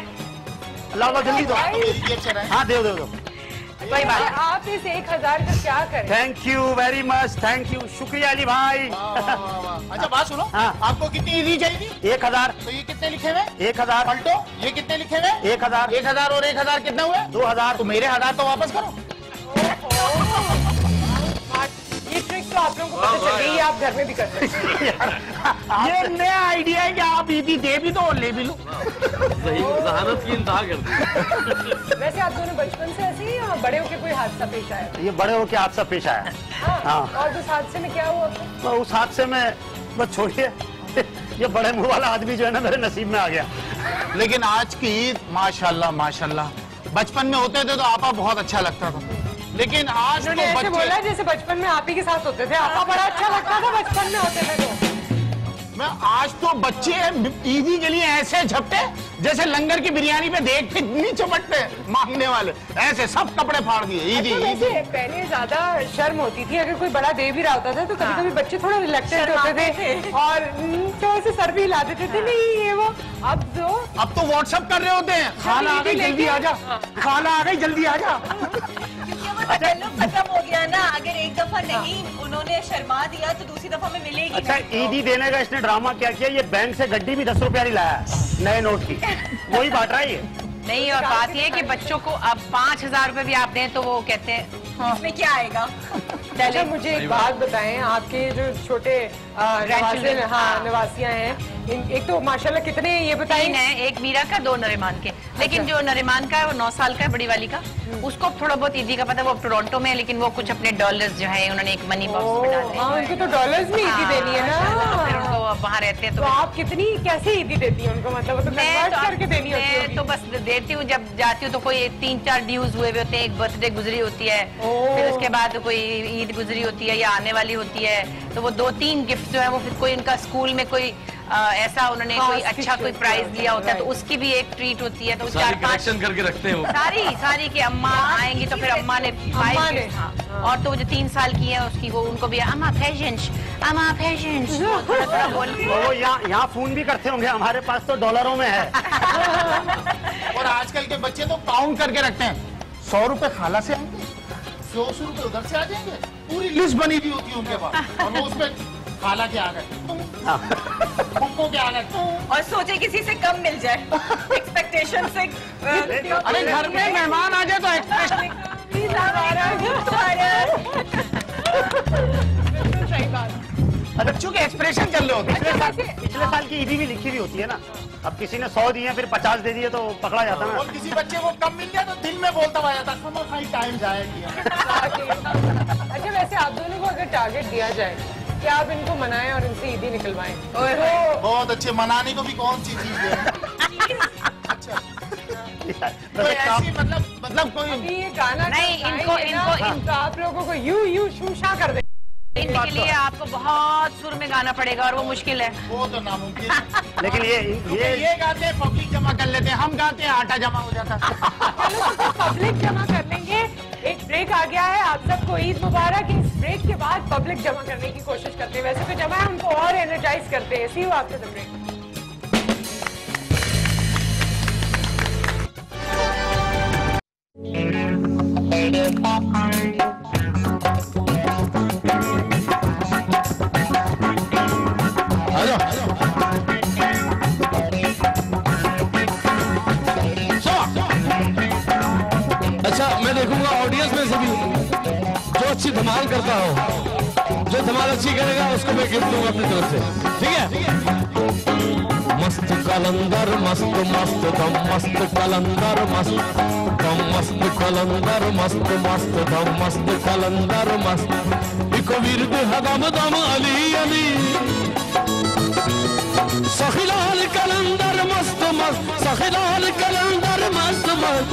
अल्लाह जल्दी दो। मेरी जेब से रहे। हाँ, दे दो। कोई बात नहीं। आप इस 1000 का क्या करें? Thank you very much, thank you, शुक्रिया अली भाई। अच्छा बात सुनो, हाँ। आपको कितनी ईदी चाहिए? 1000। तो ये कितने लिखे हुए? 1000। पलटो, ये कितने लिखे हुए? 1000। 1000 और 1000 कितने हुए? 2000। तो मेरे 1000 तो वापस करो। ये ट्रिक तो आप लोगों को पता चल गई है, आप घर में भी कर सकते हैं। ये नया आइडिया है कि आप ईदी दे भी दो और ले भी लो। सही जहानत की इंतहा कर दी। वैसे आप दोनों बचपन से ऐसे ही या बड़े होके कोई हादसा पेश आया? ये बड़े होके हादसा पेश आया। हाँ। और उस हादसे में क्या हुआ? तो उस हादसे में बस छोड़िए, ये बड़े मुंह वाला आदमी जो है ना मेरे नसीब में आ गया। लेकिन आज की ईद माशाल्लाह माशाल्लाह, बचपन में होते थे तो आपा बहुत अच्छा लगता था, लेकिन आज तो उन्होंने ऐसे बोला बच्चे, जैसे बचपन में आप ही के साथ होते थे। आपका बड़ा अच्छा लगता था बचपन में होते थे तो। मैं आज तो बच्चे ईदी के लिए ऐसे झपटे जैसे लंगर की बिरयानी पे देख के नहीं चमटते मांगने वाले, ऐसे सब कपड़े फाड़ दिए ईदी अच्छा, ईदी। वैसे पहले ज्यादा शर्म होती थी, अगर कोई बड़ा दे भी रहा होता था तो कभी कभी बच्चे थोड़ा रिलैक्टेड होते थे और थोड़े से सर भी हिला देते थे, नहीं ये वो। अब अब तो व्हाट्सएप कर रहे होते हैं, खाना आ गई जल्दी आ जा, खाना आ गई जल्दी आ जा। खत्म हो गया ना, अगर एक दफा नहीं उन्होंने शर्मा दिया तो दूसरी दफा में मिलेगी। अच्छा, ईदी देने का इसने ड्रामा क्या किया, ये बैंक से गड्डी भी 10 रुपया नहीं लाया नए नोट की, वही बांट रहा है ये। नहीं, और बात ये है कि बच्चों को अब 5000 रुपए भी आप दें तो वो कहते हैं इसमें क्या आएगा। अच्छा, मुझे एक बात बताएं, आपके जो छोटे नवासियां हैं, एक तो माशाल्लाह कितने ये 3 बताएं? है, एक मीरा का, 2 नरिमान के। लेकिन जो नरिमान का है वो 9 साल का है, बड़ी वाली का, उसको थोड़ा बहुत ईदी का पता है, वो टोरंटो में है, लेकिन वो कुछ अपने डॉलर्स जो है उन्होंने एक मनी बॉक्स में डाले हाँ, उनको तो डॉलर्स में ईदी देनी है ना। फिर उनको वहाँ रहते हैं तो आप कितनी कैसे ईदी देती हैं उनको? मतलब वो तो कन्वर्ट करके देनी होती है। मैं तो बस देती हूँ, जब जाती हूँ तो कोई 3-4 ड्यूज हुए होते हैं, एक बर्थडे गुजरी होती है, फिर उसके बाद कोई ईद गुजरी होती है या आने वाली होती है, तो वो 2-3 गिफ्ट जो है वो फिर कोई उनका स्कूल में कोई ऐसा उन्होंने कोई अच्छा कोई प्राइज दिया होता है तो उसकी भी एक ट्रीट होती है, तो सारी 4-5 कलेक्शन करके रखते हैं वो। सारी की अम्मा आएंगी तो फिर अम्मा ने 5 गिफ्ट, हाँ। और तो वो जो 3 साल की है उसकी वो उनको भी अम्मा पेशेंस थोड़ा बोल के। वो यहाँ फोन भी करते होंगे, हमारे पास तो डॉलरों में है। और आजकल के बच्चे तो काउंट करके रखते हैं, 100 रुपए खाला से आएंगे, 100 रुपए उधर से आ जाएंगे, पूरी लिस्ट बनी हुई होती है उनके पास, और वो उसमें खाला के आ गए, तुमको के आ गए, और सोचे किसी से कम मिल जाए, एक्सपेक्टेशन से। अरे घर में मेहमान आ जाए तो एक्सप्रेशन। सही बात। बच्चों के एक्सप्रेशन चल रहे होते हैं। पिछले साल की ईदी भी लिखी हुई होती है ना, अब किसी ने 100 दिए फिर 50 दे दिए तो पकड़ा जाता ना। और किसी बच्चे को कम मिल गया तो दिल में बोलता हुआ जाता टाइम जाएगी। अच्छा, वैसे आप दोनों को अगर टारगेट दिया जाए कि आप इनको मनाएं और इनसे ईदी निकलवाएं, तो बहुत अच्छे, मनाने को भी कौन सी चीज है? अच्छा, तो ऐसी मतलब कोई अभी ये गाना नहीं, जो इनको- गाएंगे ना, इनको- तो आप लोगों को यू शूशा कर दे। इनके लिए आपको बहुत सुर में गाना पड़ेगा और वो मुश्किल है। वो तो नामुमकिन है। लेकिन ये गाते हैं पब्लिक जमा कर लेते हैं, हम गाते हैं आटा जमा हो जाता है। पब्लिक जमा कर लेंगे। एक ब्रेक आ गया है, आप सबको ईद मुबारक। इस ब्रेक के बाद पब्लिक जमा करने की कोशिश करते हैं, वैसे तो जमा है, हमको और एनर्जाइज करते हैं। सी यू आफ्टर द ब्रेक। अच्छा, मैं देखूंगा ऑडियंस में से भी जो अच्छी धमाल करता हो, जो धमाल अच्छी करेगा उसको मैं गिफ्ट दूंगा अपनी तरफ से, ठीक है? मस्त कलंदर मस्त मस्त दम मस्त कलंदर मस्त दम मस्त कलंदर मस्त मस्त दम मस्त कलंदर मस्त इको विरद हदम दम अली अली सखिलाल कलंदर मस्त मस्त सखिलाल कलंदर मस्त मस्त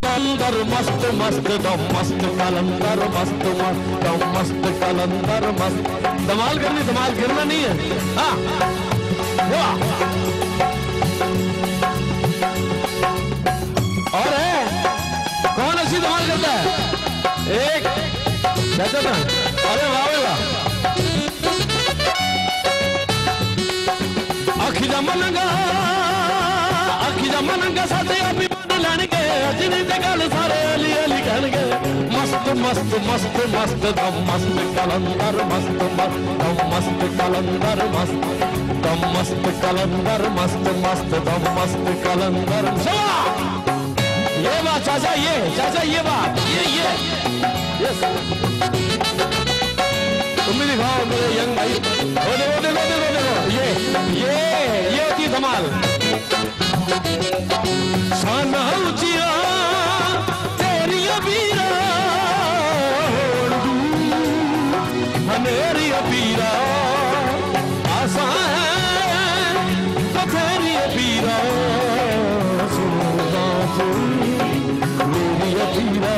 कलंदर मस्त मस्त दम मस्त कलंदर मस्त मस्त दम मस्त कलंदर मस्त। धमाल करनी, धमाल गिरना नहीं है। हाँ वाह और है कौन अच्छी धमाल करता है? एक चाचा था, अरे वाह वाह। अखिजा मनंगा साथे अभी लैणगे अजनी ते गल सारे अली अली कहणगे मस्त मस्त मस्त मस्त दम मस्त कलंदर मस्त मस्त दम मस्त कलंदर मस्त दम मस्त कलंदर मस्त मस्त दम मस्त कलंदर। ये बात चाचा, ये चाचा, ये बात, ये यस तुम भी दिखाओ मेरे यंग भाई। देखो देखो देखो देखो ये होती धमाल। शान ऊंचिया तेरिया बीरा हनेरी पीरा आसा है बथेरी पीरा सुना मेरी पीरा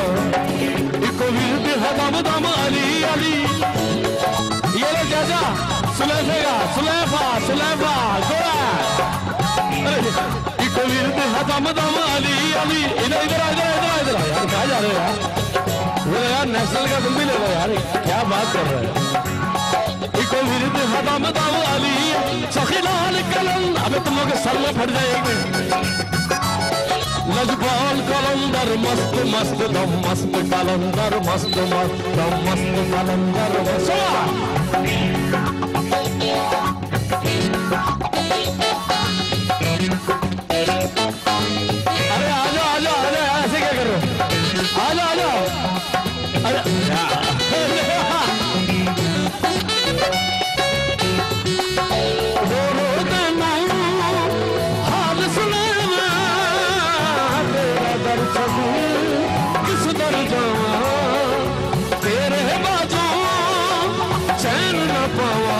इको विरद हदम दम अली अली। ये लो चाचा सुलेफेगा सुलेफा सुलेफा गोरा इको विरद हदम दम अली अली। इधर इधर इधर इधर इधर यार कहा जा रहे हो यार? वो यार नेशनल का तुम भी ले लो यार, क्या बात कर रहे हो? इको विरद हदम दम अली सखिलाल कलम। अबे तुम लोग के सर में फट जाएंगे। लजपाल कलंदर मस्त मस्त दम मस्त कलंदर मस्त मस्त दम मस्त कलंदर मस्त। अरे आ जाओ आ जाओ, अरे ऐसे क्या कर रहे हो? आ जाओ आ जाओ। अरे हाल सुने किस दर जावा तेरे बाजों चैन न पावा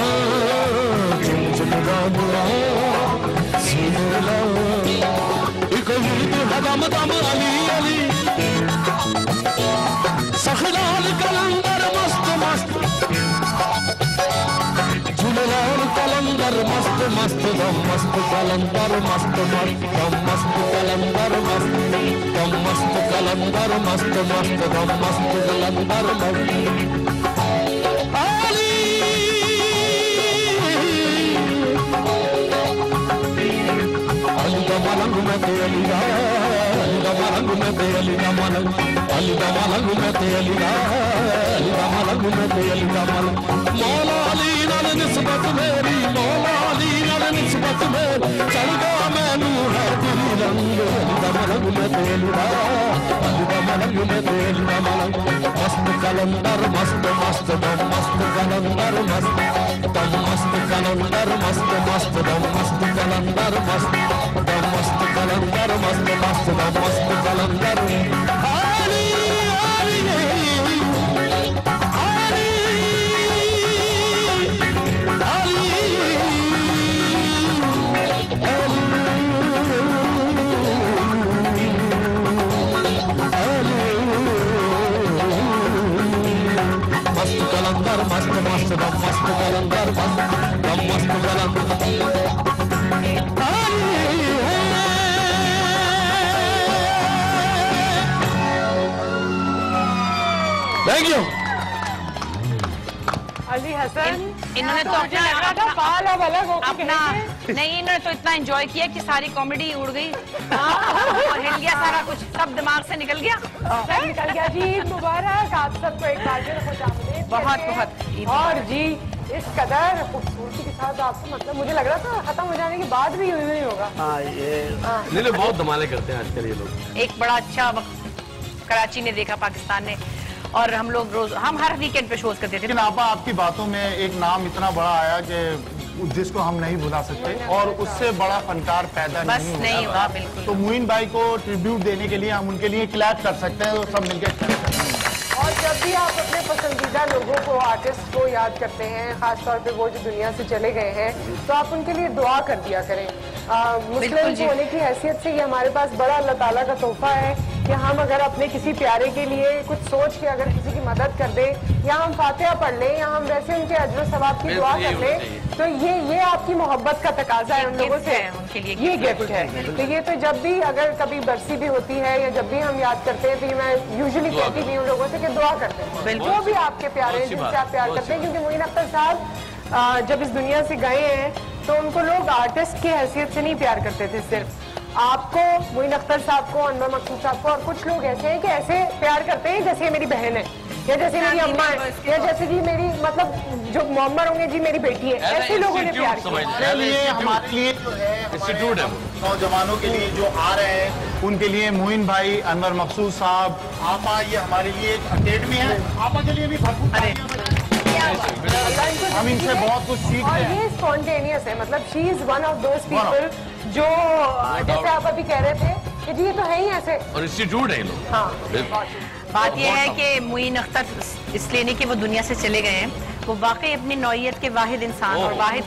इको विरद हदम दम अली अली सखिलाल कलंदर मस्त मस्त झूलेलाल कलंदर मस्त मस्त दम मस्त कलंदर मस्त मस्त दम मस्त कलंदर मस्त दम मस्त कलंदर मस्त मस्त दम मस्त कलंदर मस्त। मलंग में तेली मलंग में तेली मलंग अली मलंग में तेली मलंग में तेली मलंग। मौला अली नाल निस्बत मेरी मौला अली नाल निस्बत मेरी चल गया मैनू है तेरी रंग। मलंग में तेली मलंग में तेली मलंग मस्त कलंदर मस्त मस्त दम मस्त कलंदर मस्त दम मस्त कलंदर मस्त मस्त दम मस्त कलंदर मस्त दम मस्त कलंदर मस्त मस्त दम मस्त कलंदर। आली आली आली आली मस्त कलंदर मस्त मस्त दम मस्त कलंदर मस्त दम मस्त कलंदर। Thank you. अली हसन इन्होंने तो मुझे लग रहा था बाल अब अलग होकर अपना नहीं, इन्होंने तो इतना एंजॉय किया कि सारी कॉमेडी उड़ गई और हिल गया सारा कुछ, सब दिमाग से निकल गया। निकल गया जी। ईद मुबारक आप सबको एक बार फिर खुशामदीद। बहुत बहुत और जी इस कदर खूबसूरती के साथ आपको मतलब मुझे लग रहा था खत्म हो जाने के बाद भी यूं नहीं होगा। नहीं बहुत धमाले करते हैं आजकल ये लोग। एक बड़ा अच्छा वक्त कराची ने देखा, पाकिस्तान ने, और हम लोग रोज हम हर वीकेंड पे शोज करते थे। लेकिन आपा आपकी बातों में एक नाम इतना बड़ा आया कि जिसको हम नहीं भुला सकते और उससे बड़ा फनकार पैदा बस नहीं नहीं होता। होगा, बिल्कुल। तो मोइन भाई को ट्रिब्यूट देने के लिए हम उनके लिए क्लैप कर सकते हैं, तो सब मिलकर क्लैप करते हैं। और जब भी आप अपने पसंदीदा लोगों को, आर्टिस्ट को याद करते हैं, खासतौर पे वो जो दुनिया से चले गए हैं, तो आप उनके लिए दुआ कर दिया करें। मुस्लिम होने की हैसियत से ये हमारे पास बड़ा अल्लाह ताला का तोहफा है कि हम अगर अपने किसी प्यारे के लिए कुछ सोच के अगर किसी की मदद कर दें, या हम फातिहा पढ़ लें, या हम वैसे उनके अजर सवाब की दुआ कर लें, तो ये आपकी मोहब्बत का तकाजा है उन लोगों से, उनके लिए ये गिफ्ट है। तो ये तो जब भी अगर कभी बरसी भी होती है या जब भी हम याद करते हैं, तो ये मैं यूजुअली कहती भी उन लोगों से कि दुआ करते हैं जो भी आपके प्यारे हैं, जिनसे आप प्यार करते हैं। क्योंकि मोइन अख्तर साहब जब इस दुनिया से गए हैं तो उनको लोग आर्टिस्ट की हैसियत से नहीं प्यार करते थे, सिर्फ आपको, मोइन अख्तर साहब को, अनवर मकसूद साहब को, और कुछ लोग ऐसे हैं कि ऐसे प्यार करते हैं जैसे मेरी बहन है, या जैसे मेरी अम्मा है, या जैसे जी मेरी मतलब जो मोहम्मद होंगे जी मेरी बेटी है, ऐसे लोगों ने प्यार किया। हमारे लिए जो है इंस्टीट्यूट है, नौजवानों के लिए जो आ रहे हैं उनके लिए मोइन भाई, अनवर मकसूद साहब, आपा, ये हमारे लिए एक अकेडमी है। आपा के लिए भी भरपूर हम इनसे बहुत कुछ सीख और रहे हैं। ये स्पॉन्टेनियस है, मतलब she is one of those people जो जैसे आप अभी कह रहे थे कि जी ये तो है ही ऐसे, और इंस्टीट्यूट है ये लोग। हाँ। बात यह है कि मोइन अख्तर इसलिए नहीं कि वो दुनिया से चले गए हैं, वो वाकई अपनी नौइयत के वाहिद इंसान और वाहिद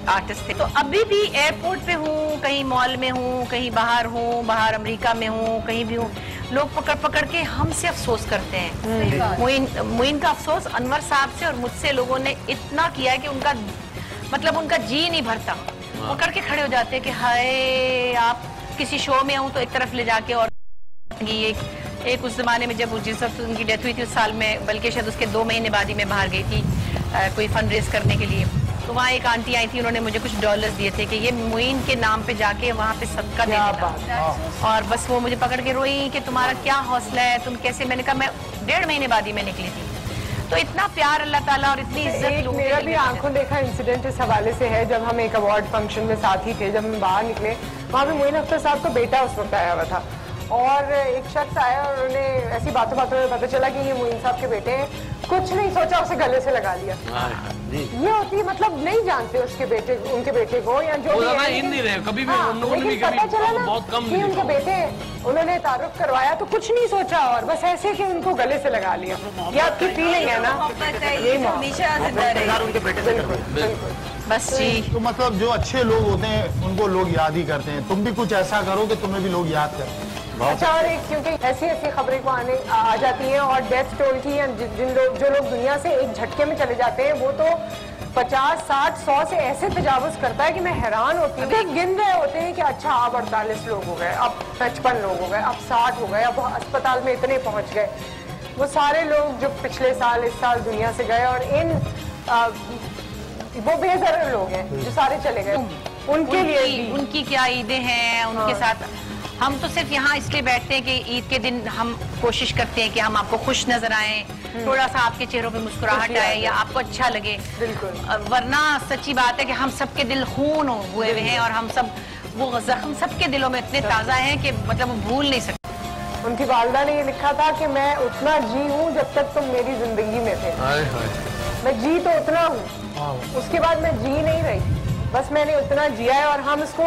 आर्टिस्ट थे। तो अभी भी एयरपोर्ट पे हूँ, कहीं मॉल में हूँ, कहीं बाहर हूँ, बाहर अमेरिका में हूँ, कहीं भी हूँ, लोग पकड़ पकड़ के हमसे अफसोस करते हैं। मोइन का अफसोस अनवर साहब से और मुझसे लोगों ने इतना किया है कि उनका मतलब उनका जी नहीं भरता, पकड़ के खड़े हो जाते हैं कि हाय आप किसी शो में हूँ तो एक तरफ ले जाके, और एक उस जमाने में जब जिस वक्त उनकी डेथ हुई थी उस साल में, बल्कि शायद उसके 2 महीने बाद ही मैं बाहर गई थी कोई फंड रेज करने के लिए, तो वहाँ एक आंटी आई थी, उन्होंने मुझे कुछ डॉलर्स दिए थे कि ये मोइन के नाम पे जाके वहाँ पे सदका दे देना। और बस वो मुझे पकड़ के रोई कि तुम्हारा क्या हौसला है, तुम कैसे, मैंने कहा मैं 1.5 महीने बाद ही मैं निकली थी। तो इतना प्यार अल्लाह ताला और इतनी इज्जत लोगों मेरा भी आंखों देखा इंसिडेंट इस हवाले से है। जब हम एक अवार्ड फंक्शन में साथ ही थे, जब हम बाहर निकले, वहाँ पे मोइन अख्तर साहब का बेटा उस वक्त आया हुआ था, और एक शख्स आया और उन्हें ऐसी बातों बातों में पता चला कि ये मोइन साहब के बेटे हैं, कुछ नहीं सोचा उसे गले से लगा लिया। ये होती है, मतलब नहीं जानते उसके बेटे, उनके बेटे को, या जो भी है, इन नहीं रहे कभी भी, उन लोगों ने भी पता चला ना बहुत कम कि उनके बेटे हैं, उन्होंने तारुफ करवाया तो कुछ नहीं सोचा और बस ऐसे कि उनको गले से लगा लिया। ये आपकी फीलिंग है ना, ये हमेशा जिंदा रहेगी उनके बेटे से बस जी। तो मतलब जो अच्छे लोग होते हैं उनको लोग याद ही करते हैं। तुम भी कुछ ऐसा करो कि तुम्हें भी लोग याद करें। अच्छा, और एक क्योंकि ऐसी ऐसी खबरें को आ जाती हैं, और डेथ टोल की, जो लोग दुनिया से एक झटके में चले जाते हैं, वो तो 50, 60, 100 से ऐसे तजावुज करता है कि मैं हैरान होती हूँ। गिन रहे होते हैं कि अच्छा अब 48 लोग हो गए, अब 55 लोग हो गए, अब 60 हो गए, अब अस्पताल में इतने पहुंच गए। वो सारे लोग जो पिछले साल, इस साल दुनिया से गए, और वो बेहतर लोग हैं जो सारे चले गए, उनके लिए भी उनकी क्या ईदें हैं उनके साथ। हम तो सिर्फ यहाँ इसलिए बैठते हैं कि ईद के दिन हम कोशिश करते हैं कि हम आपको खुश नजर आए, थोड़ा सा आपके चेहरों पे मुस्कुराहट आए या आपको अच्छा लगे। वरना सच्ची बात है कि हम सबके दिल खून हुए हुए हैं, और हम सब वो जख्म सबके दिलों में इतने ताज़ा हैं कि मतलब वो भूल नहीं सकते। उनकी वालदा ने ये लिखा था कि मैं उतना जी हूँ जब तक तुम मेरी जिंदगी में थे। मैं जी तो उतना हूँ, उसके बाद मैं जी नहीं रही, बस मैंने उतना जिया है। और हम इसको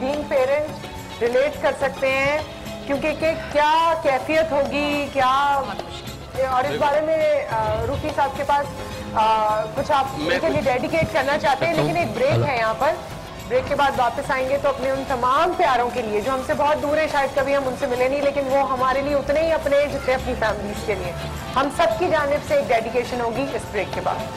बीइंग पेरेंट्स रिलेट कर सकते हैं, क्योंकि क्या कैफियत होगी, क्या, और इस बारे में रूफी साहब के पास कुछ आप उनके लिए डेडिकेट करना चाहते हैं। लेकिन एक ब्रेक है यहाँ पर, ब्रेक के बाद वापस आएंगे तो अपने उन तमाम प्यारों के लिए जो हमसे बहुत दूर है, शायद कभी हम उनसे मिले नहीं, लेकिन वो हमारे लिए उतने ही अपने जितने अपनी फैमिलीज के लिए, हम सबकी जानिब से एक डेडिकेशन होगी इस ब्रेक के बाद।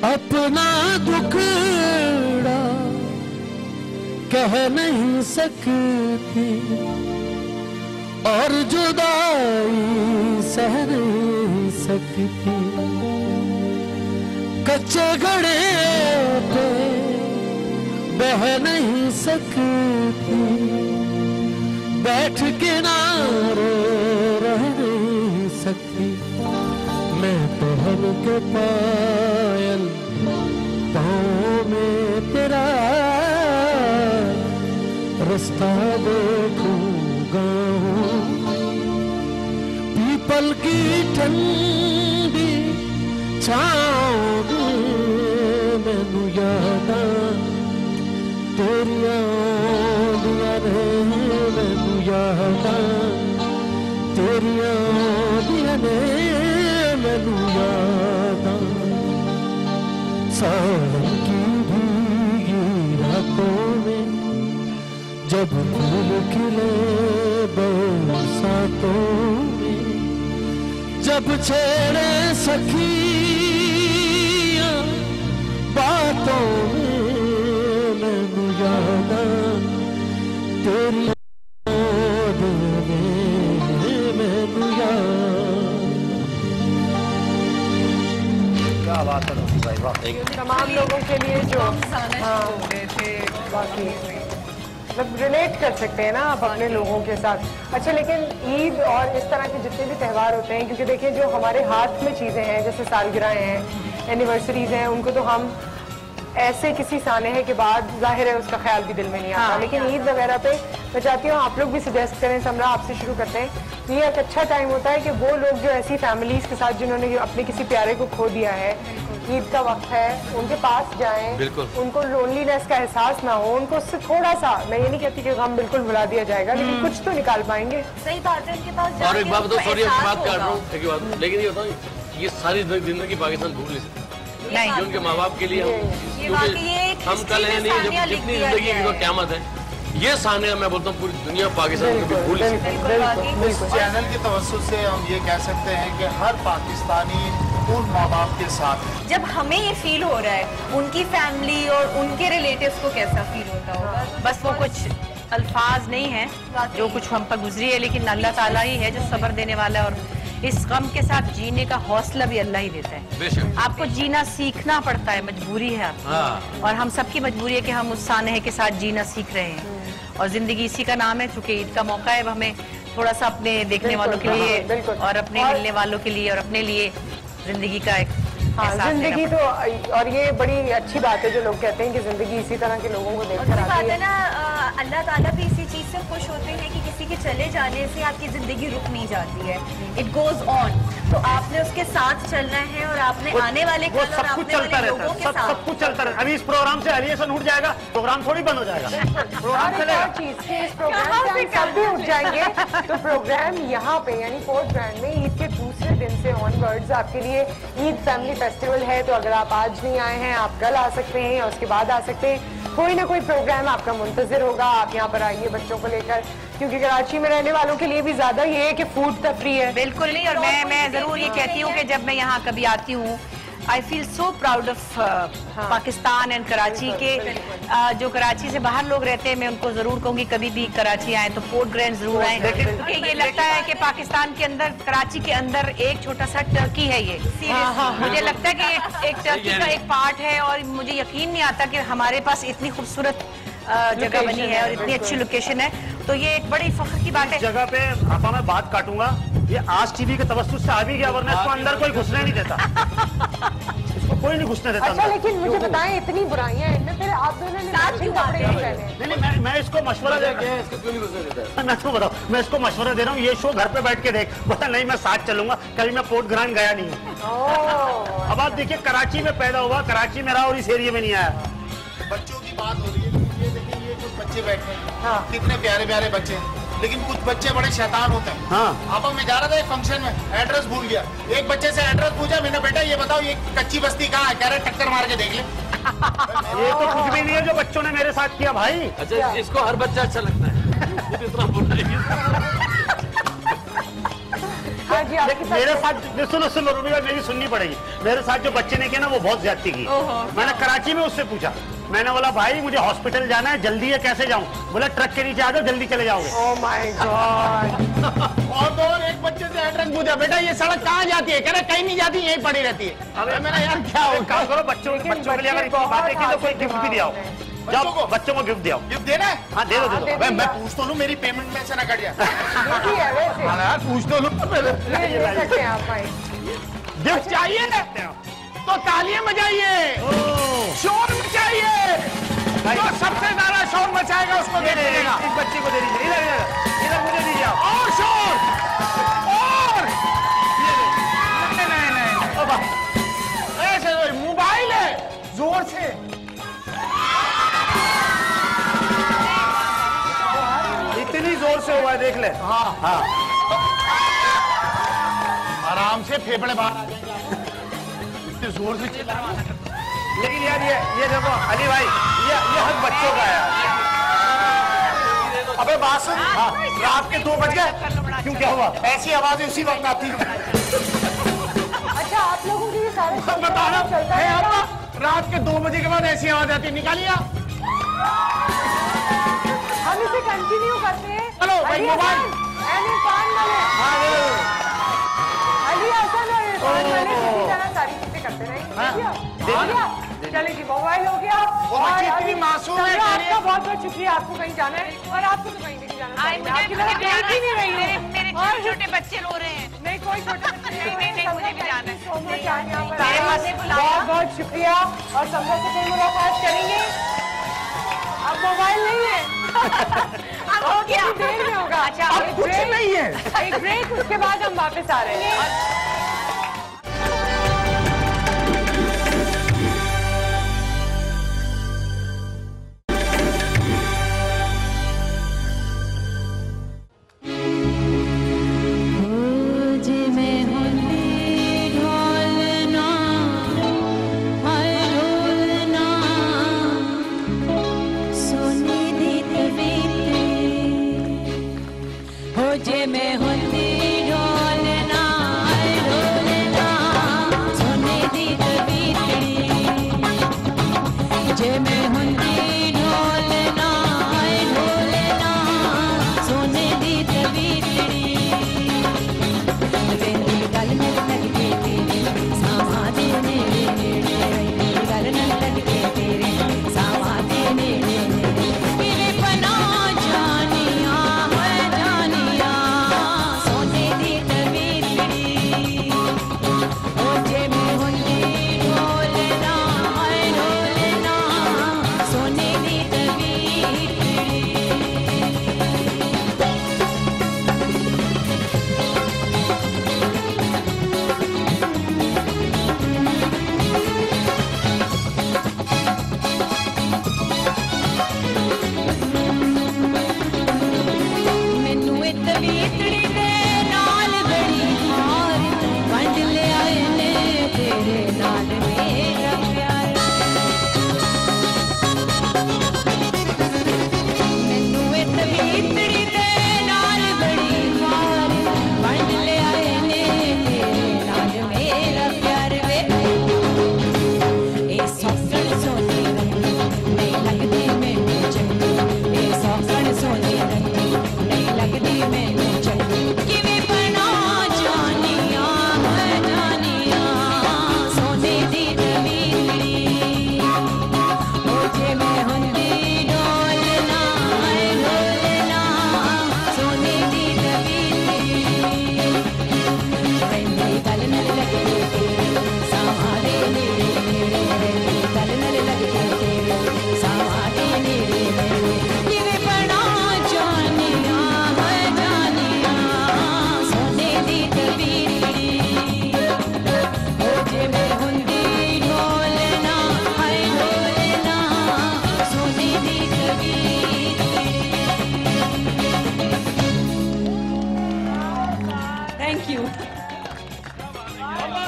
अपना दुखड़ा कह नहीं सकती और जुदाई सह नहीं सकती, कच्चे घड़े पे बह नहीं सकती, बैठ किनारे रहने सखी मैं पहन के पायल पाँव में तेरा रास्ता देखूंगा हूँ पीपल की ठंडी छाँव में मैनू यादा तेरिया दिया रे मैनू यादा तेरिया दिया रे मैनू यादा सावन की भीगी रातों में जब फूल खिले बरसातों में जब छेड़े सखियां बातों में मैनू यादा तेरी याद में मैनू याद। क्या बात है भाई, वाह। तमाम लोगों के लिए जो बाकी मतलब रिलेट कर सकते हैं ना आप अपने लोगों के साथ। अच्छा, लेकिन ईद और इस तरह के जितने भी त्यौहार होते हैं, क्योंकि देखिए जो हमारे हाथ में चीज़ें हैं जैसे सालगिरह हैं, एनिवर्सरीज हैं, उनको तो हम ऐसे किसी सानहे के बाद जाहिर है उसका ख्याल भी दिल में नहीं आता। लेकिन ईद वगैरह पे मैं चाहती हूँ आप लोग भी सजेस्ट करें। समरा, आपसे शुरू करते हैं। ये एक अच्छा टाइम होता है कि वो लोग जो ऐसी फैमिलीज के साथ जिन्होंने अपने किसी प्यारे को खो दिया है, ईद का वक्त है, उनके पास जाएं, उनको लोनलीनेस का एहसास ना हो, उनको उससे थोड़ा सा, मैं ये नहीं कहती कि गम बिल्कुल भुला दिया जाएगा, लेकिन कुछ तो निकाल पाएंगे। सही बात है, उनके पास और एक बात बताओ, सॉरी आपकी बात काट रहा हूँ, एक बात, लेकिन ये बताओ ये सारी जिंदगी पाकिस्तान भूल नहीं सकते। नहीं, उनके माँ बाप के लिए हम कल है नहीं, जब जितनी जिंदगी की क़यामत है, ये सानिया मैं बोलता हूँ पूरी दुनिया पाकिस्तान को भूल नहीं सकती। इस चैनल के तवज्जुह से हम ये कह सकते हैं कि हर पाकिस्तानी उन माँ बाप के साथ है। जब हमें ये फील हो रहा है, उनकी फैमिली और उनके रिलेटिव्स को कैसा फील होता होगा? बस वो कुछ अल्फाज नहीं है जो कुछ हम पर गुजरी है, लेकिन अल्लाह ताला ही है जो सब्र देने वाला है, और इस गम के साथ जीने का हौसला भी अल्लाह ही देता है। बेशक आपको जीना सीखना पड़ता है, मजबूरी है आपकी। और हम सबकी मजबूरी है कि हम उस सानहे के साथ जीना सीख रहे हैं, और जिंदगी इसी का नाम है। चूंकि ईद का मौका है, हमें थोड़ा सा अपने देखने वालों के लिए और अपने मिलने वालों के लिए और अपने लिए जिंदगी का एक जिंदगी तो, और ये बड़ी अच्छी बात है जो लोग कहते हैं कि जिंदगी इसी तरह के लोगों को देखकर आती है ना। अल्लाह ताला भी इसी चीज से खुश होते हैं कि किसी के चले जाने से आपकी जिंदगी रुक नहीं जाती है, इट गोज ऑन। तो आपने उसके साथ चलना है और आपने आने वाले वो सब कुछ चलता रहता है, सब कुछ चलता रहता है। अभी इस प्रोग्राम से एलिएशन उठ जाएगा, प्रोग्राम थोड़ी बंद हो जाएगा। प्रोग्राम चलेगा। चीज इस प्रोग्राम से सब भी उठ जाएंगे, तो प्रोग्राम यहाँ पे यानी फोर्ट ग्रैंड में ईद के दूसरे दिन से ऑनवर्ड्स आपके लिए ईद फैमिली फेस्टिवल है। तो अगर आप आज नहीं आए हैं, आप कल आ सकते हैं या उसके बाद आ सकते हैं। कोई ना कोई प्रोग्राम आपका मुंतजिर होगा, आप यहाँ पर आइए बच्चों को लेकर, क्योंकि कराची में रहने वालों के लिए भी ज्यादा ये है कि फूड तफरी है। बिल्कुल नहीं, और मैं जरूर ये कहती हूँ कि जब मैं यहाँ कभी आती हूँ, I feel so proud of Pakistan and Karachi के। जो कराची से बाहर लोग रहते हैं, मैं उनको जरूर कहूँगी कभी भी कराची आए तो पोर्ट ग्रैंड जरूर आए, क्योंकि ये लगता है कि पाकिस्तान के अंदर, कराची के अंदर एक छोटा सा टर्की है ये। मुझे लगता है कि एक टर्की का एक पार्ट है, और मुझे यकीन नहीं आता कि हमारे पास इतनी खूबसूरत जगह बनी है और इतनी अच्छी लोकेशन है। तो ये एक बड़ी फख्र की बात है। जगह पे आपा मैं बात काटूंगा, ये आज टीवी के तवज्जुह से आ भी गया, वरना इसको अंदर कोई घुसने नहीं देता, इसको कोई नहीं घुसने देता। अच्छा, लेकिन मुझे बताएं, इतनी बुराइयां इनमें, फिर आप दोनों ने मैचिंग कपड़े क्यों पहने? नहीं, मैं इसको मशवरा दे रहा हूँ, मैं तो बताऊँ, मैं इसको मशवरा दे रहा हूँ, ये शो घर पे बैठ के देख, बोला नहीं मैं साथ चलूंगा, कभी मैं पोर्ट ग्रैंड गया नहीं हूँ। अब आप देखिए, कराची में पैदा हुआ, कराची में रहा और इस एरिया में नहीं आया। बच्चों की बात हो रही है, ये देखिए ये जो बच्चे बैठे हैं, कितने प्यारे प्यारे बच्चे हैं, लेकिन कुछ बच्चे बड़े शैतान होते हैं। हाँ। अब मैं जा रहा था एक फंक्शन में, एड्रेस भूल गया, एक बच्चे से एड्रेस पूछा मैंने, बेटा ये बताओ ये कच्ची बस्ती कहाँ है? कह रहे टक्कर मार के देख ले। ये तो कुछ भी नहीं है जो बच्चों ने मेरे साथ किया भाई। अच्छा, इसको हर बच्चा अच्छा लगता है, इतना बुरा है। मेरे साथ सुनो रूबी भाई, मेरी सुननी पड़ेगी। मेरे साथ जो बच्चे ने किया ना, वो बहुत ज्यादती की। मैंने कराची में उससे पूछा, मैंने बोला भाई मुझे हॉस्पिटल जाना है, जल्दी है, कैसे जाऊं? बोला ट्रक के नीचे आ जाओ, जल्दी चले जाओगे। Oh my God. और एक बच्चे से एड्रेस पूछा, बेटा ये सड़क कहाँ जाती है? कह रहे कहीं नहीं जाती, यहीं पड़ी रहती है। अबे मेरा यार क्या हो, काम करो, बच्चों के लिए अगर इतनी बातें की तो कोई गिफ्ट भी दिया हो। जाओ बच्चों को गिफ्ट दिया। गिफ्ट देना है? हाँ दे दो। मैं पूछ तो लूँ, मेरी पेमेंट में से ना कट जाए। बेटी है वैसे। हाँ यार, पूछ तो लूँ पहले। ये ले सकते हैं आप भाई। गिफ्ट चाहिए तो तालियां बजाइए, शोर मचाइए। जो सबसे ज्यादा शोर मचाएगा उसको गिफ्ट मिलेगा। इस बच्चे को दे दीजिए, इधर मुझे दीजिए आप। और शोर और नहीं ऐसे मोबाइल है, जोर से। इतनी जोर से हुआ है, देख ले। हाँ हाँ आराम से फेफड़े बाहर आ जाएंगे, इतने जोर से चिल्ला। लेकिन यार ये देखो अली भाई, ये हक बच्चों का है। अबे बात सुन, हाँ रात के 2 बज गए। क्यों, क्या हुआ? ऐसी आवाजें उसी वक्त आती है। अच्छा आप लोगों के ये सारे बता रहा चलता है हूँ, रात के 2 बजे के बाद ऐसी आवाज आती है, निकालिए आप। हम इसे कंटिन्यू करते हैं। हेलो, भाई, अली मोबाइल। हसन, इरफान वाले। हाँ दे दो। अली हसन और इरफान वाले इसी तरह सारी चीजें करते रहेंगे। चलिए जी, मोबाइल हो गया। वो बच्ची इतनी मासूम है, आपका बहुत बहुत शुक्रिया। आपको कहीं जाना है और आपको तो कहीं नहीं जाना चाहिए। आपकी तरफ देख ही नहीं रही हूँ। मेरे छोटे बच्चे रो रहे हैं। नहीं कोई छोटे बच्चे नहीं, मुझे भी जाना है। सो मच आज यहाँ पर मेरे आए। पास से बुलाया। बहुत बहुत शुक्रिया और समझा से फिर मुलाकात करेंगे। अब मोबाइल नहीं है। अब हो गया। कितनी देर में होगा? अच्छा, अब कुछ नहीं है। एक ब्रेक, उसके बाद हम वापस आ रहे हैं।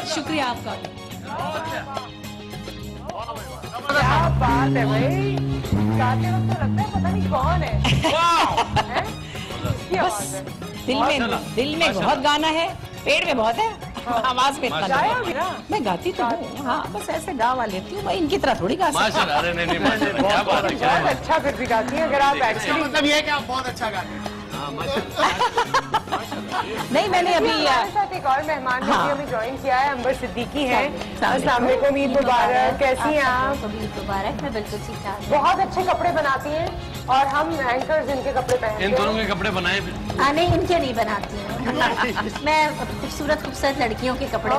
शुक्रिया आपका। क्या बात है भाई, गाते वक्त तो लगता है पता नहीं कौन है। हैं? किसकी आवाज है? दिल में बहुत गाना है, पेड़ में बहुत है, आवाज में इतना गाया नहीं। भी ना? मैं गाती तो हूँ, हाँ बस ऐसे गा लेती हूँ, मैं इनकी तरह थोड़ी गा सकती माशाल्लाह, अरे नहीं माशाल्लाह, क्या बात है, क्या बहुत बात अच्छा फिर भी गाती हैं अगर आप इसका एक्चुअली। मतलब ये है कि आप बहुत अच्छा गाते हैं। नहीं मैंने अभी हमारे साथ एक और मेहमान ने भी हमें ज्वाइन किया है, अंबर सिद्दीकी हैं। अस्सलाम अस्सलाम वालेकुम, ईद मुबारक। कैसी हैं आप? ईद मुबारक। मैं बिल्कुल ठीक ठाक। बहुत अच्छे कपड़े बनाती हैं और हम एंकर्स इनके कपड़े पहनते हैं। इन दोनों के कपड़े बनाए भी। नहीं, इनके नहीं बनाती हूँ। मैं खूबसूरत खूबसूरत लड़कियों के कपड़े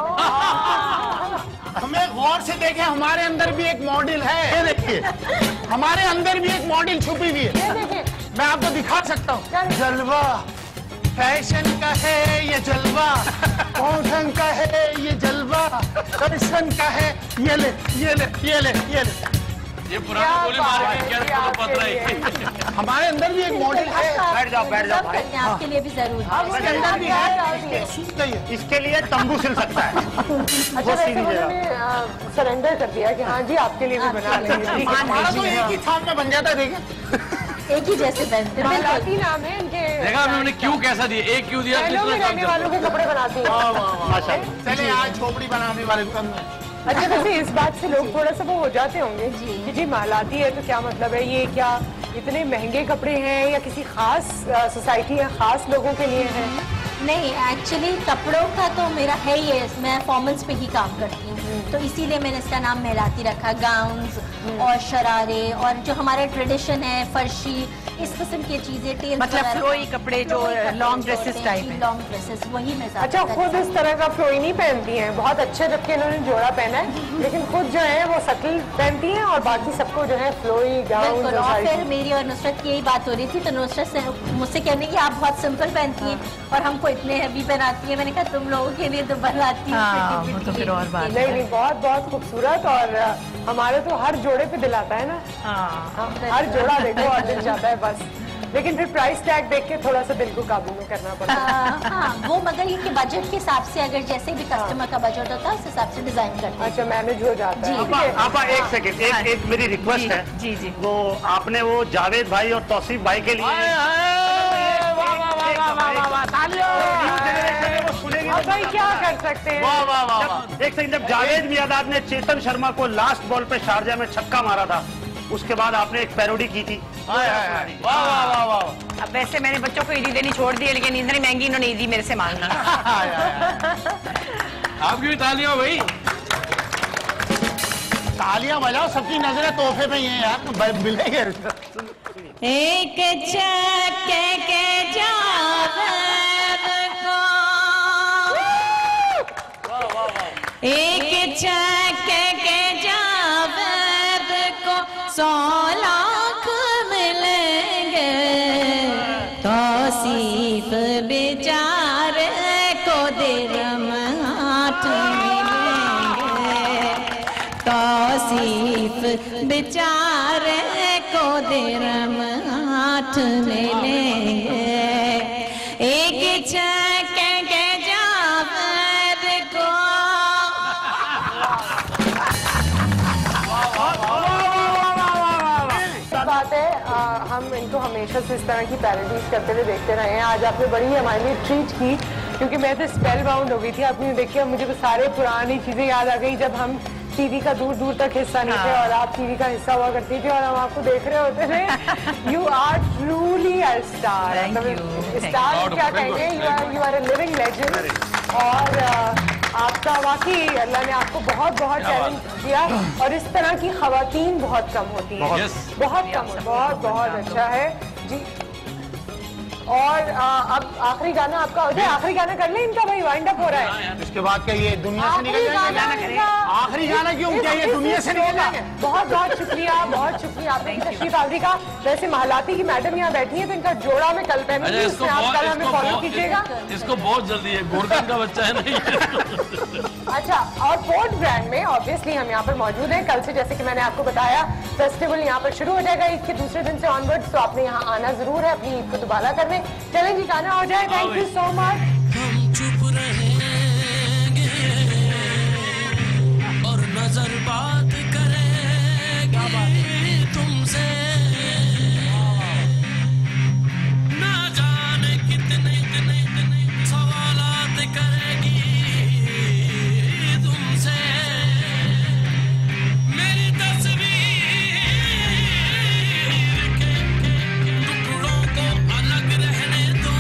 हमें गौर से देखें, हमारे अंदर भी एक मॉडल है। ये देखिए, हमारे अंदर भी एक मॉडल छुपी हुई है। मैं आपको दिखा सकता हूँ। जलवा फैशन का है ये जलवा, मौसम का है ये जलवा, दर्शन का है ये ले ये ले ये ले ये ले। ये पुराने गोली मार के क्या फोटो पत रही है। हमारे अंदर भी एक मॉडल है। बैठ जाओ भाई। आपके लिए भी जरूर हमारे अंदर भी है। सूख गई है। इसके लिए तंबू सिल सकता है। अच्छा, वैसे उन्होंने सरेंडर कर दिया कि हाँ जी आपके लिए भी बना लेंगे। हमारा तो एक ही थाम में बन जाता है। देखिए, एक ही जैसे पहनते हैं। मालाती नाम है इनके। देखा उन्होंने क्यों कैसा दिया, एक क्यों दिया, शहरों में रहने वालों के कपड़े बनाती हैं। चले आज झोपड़ी बनाने वाले दुकान में। अच्छा, वैसे इस बात से लोग थोड़ा सा वो हो जाते होंगे कि जी मालाती है तो क्या मतलब है, ये क्या इतने महंगे कपड़े हैं या किसी खास सोसाइटी या खास लोगों के लिए हैं? नहीं, एक्चुअली कपड़ों का तो मेरा है ही है। मैं फॉर्मल्स पे ही काम करती हूँ, तो इसीलिए मैंने इसका नाम मेलाती रखा। गाउन्स और शरारे और जो हमारा ट्रेडिशन है, फर्शी, इस किस्म की चीजें, टेल्स मतलब वगैरह। फ्लोई कपड़े जो लॉन्ग ड्रेसेस टाइप है। लॉन्ग ड्रेसेस वही मैं ज्यादा अच्छा, खुद इस तरह का फ्लोई नहीं पहनती हैं, बहुत अच्छे जबकि इन्होंने जोड़ा पहना है, लेकिन खुद जो है वो सटल पहनती हैं और बाकी सबको जो है फ्लोई गाउन। बिल्कुल। और फिर मेरी और नुसरत की यही बात हो रही थी, तो नुसरत से मुझसे कहने की आप बहुत सिंपल पहनती हैं और हमको इतने हैवी बनाती है। मैंने कहा तुम लोगों के लिए तो बनाती हूँ। वो तो फिर और बात नहीं नहीं, बहुत बहुत खूबसूरत। और हमारे तो हर जोड़े पे दिल आता है ना। हाँ, हर जोड़ा देखो और दिल जाता है बस। लेकिन फिर प्राइस टैग देख के थोड़ा सा दिल को काबू में करना पड़ता है। हाँ, वो मगर इनके बजट के हिसाब से, अगर जैसे भी कस्टमर का बजट होता है उस हिसाब से डिजाइन करते हैं। अच्छा, मैनेज हो जाता है। आपा एक सेकंड, एक मेरी रिक्वेस्ट है। जी जी। वो आपने वो जावेद भाई और तौसीफ भाई के लिए भाई क्या कर सकते हैं। वाह वाह वाह वाह। एक सेकंड, जब जावेद मियादाद ने चेतन शर्मा को लास्ट बॉल पे शारजा में छक्का मारा था, उसके बाद आपने एक पैरोडी की थी। वाह वाह वाह वाह। अब वैसे मैंने बच्चों को ईदी देनी छोड़ दी है, लेकिन इतनी महंगी इन्होंने ईदी मेरे से मांगना। आपकी भी तालियां भाई। तालियां बजाओ, सबकी नजरें तोहफे पे ही हैं यार, मिलेंगे। एक चक्के के जावेद को, एक चक्के के जावेद को 100 लाख मिलेंगे, तौसीफ बेचारे को दिरहम 8 मिलेंगे, तौसीफ बेचारे को दिरहम 8 मिलेंगे। एक चक्के के जावेद को। बात है, हम इनको हमेशा से इस तरह की पैरोडीज करते हुए देखते रहे हैं। आज आपने बड़ी हमारे लिए ट्रीट की, क्योंकि मैं तो स्पेल बाउंड हो गई थी आपने देखी। मुझे तो सारे पुरानी चीजें याद आ गई जब हम टीवी का दूर दूर तक हिस्सा नहीं थे और आप टीवी का हिस्सा हुआ करती थी और हम आपको देख रहे होते थे। You are truly a star. Star क्या कहेंगे, you are a living legend. और आपका वाकई अल्लाह ने आपको बहुत बहुत टैलेंट दिया और इस तरह की खवातीन बहुत कम होती हैं, बहुत कम। बहुत बहुत अच्छा है जी। और अब आखिरी गाना आपका हो जाए। आखिरी गाना कर ले इनका, भाई वाइंड अप हो रहा है। इसके बाद क्या ये दुनिया से निकल जाएंगे? आखिरी गाना क्यों, क्या ये दुनिया से निकल जाएंगे? बहुत बहुत शुक्रिया, बहुत शुक्रिया आपने तशरीफ आवर्जी का। वैसे महलाती की मैडम यहाँ बैठी है तो इनका जोड़ा में कल पहनूंगी, उसमें आप कल हमें फॉलो कीजिएगा। इसको बहुत जल्दी है, गोरखन का बच्चा है नहीं। अच्छा, और पोर्ट ब्रांड में ऑब्वियसली हम यहाँ पर मौजूद हैं। कल से जैसे कि मैंने आपको बताया फेस्टिवल यहाँ पर शुरू हो जाएगा ईद के दूसरे दिन से ऑनवर्ड्स, तो आपने यहाँ आना जरूर है अपनी ईद को दोबारा करने। चलें जी, गाना हो जाए। Thank you so much. हम चुप रहेंगे और नजर बात करेंगे तुमसे, ना जाने कितने सवालात करेगी तुमसे। मेरी तस्वीर के टुकड़ों को अलग रहने दो,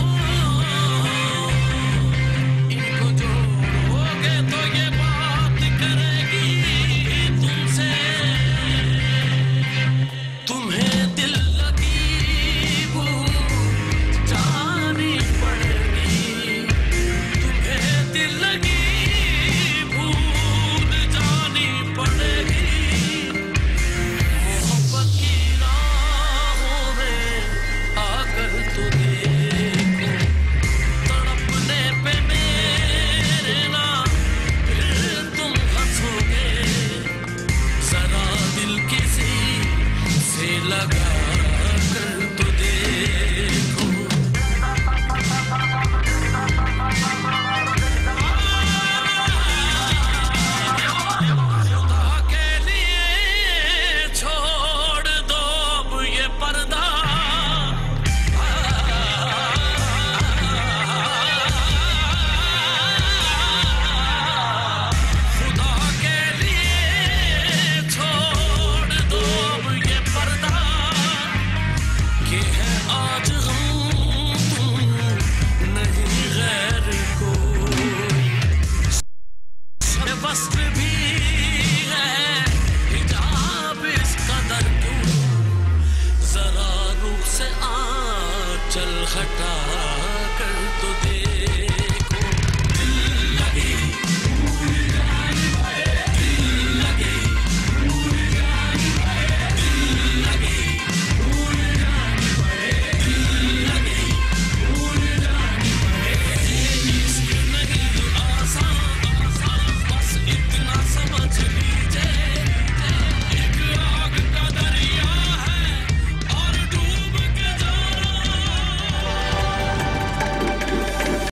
हटा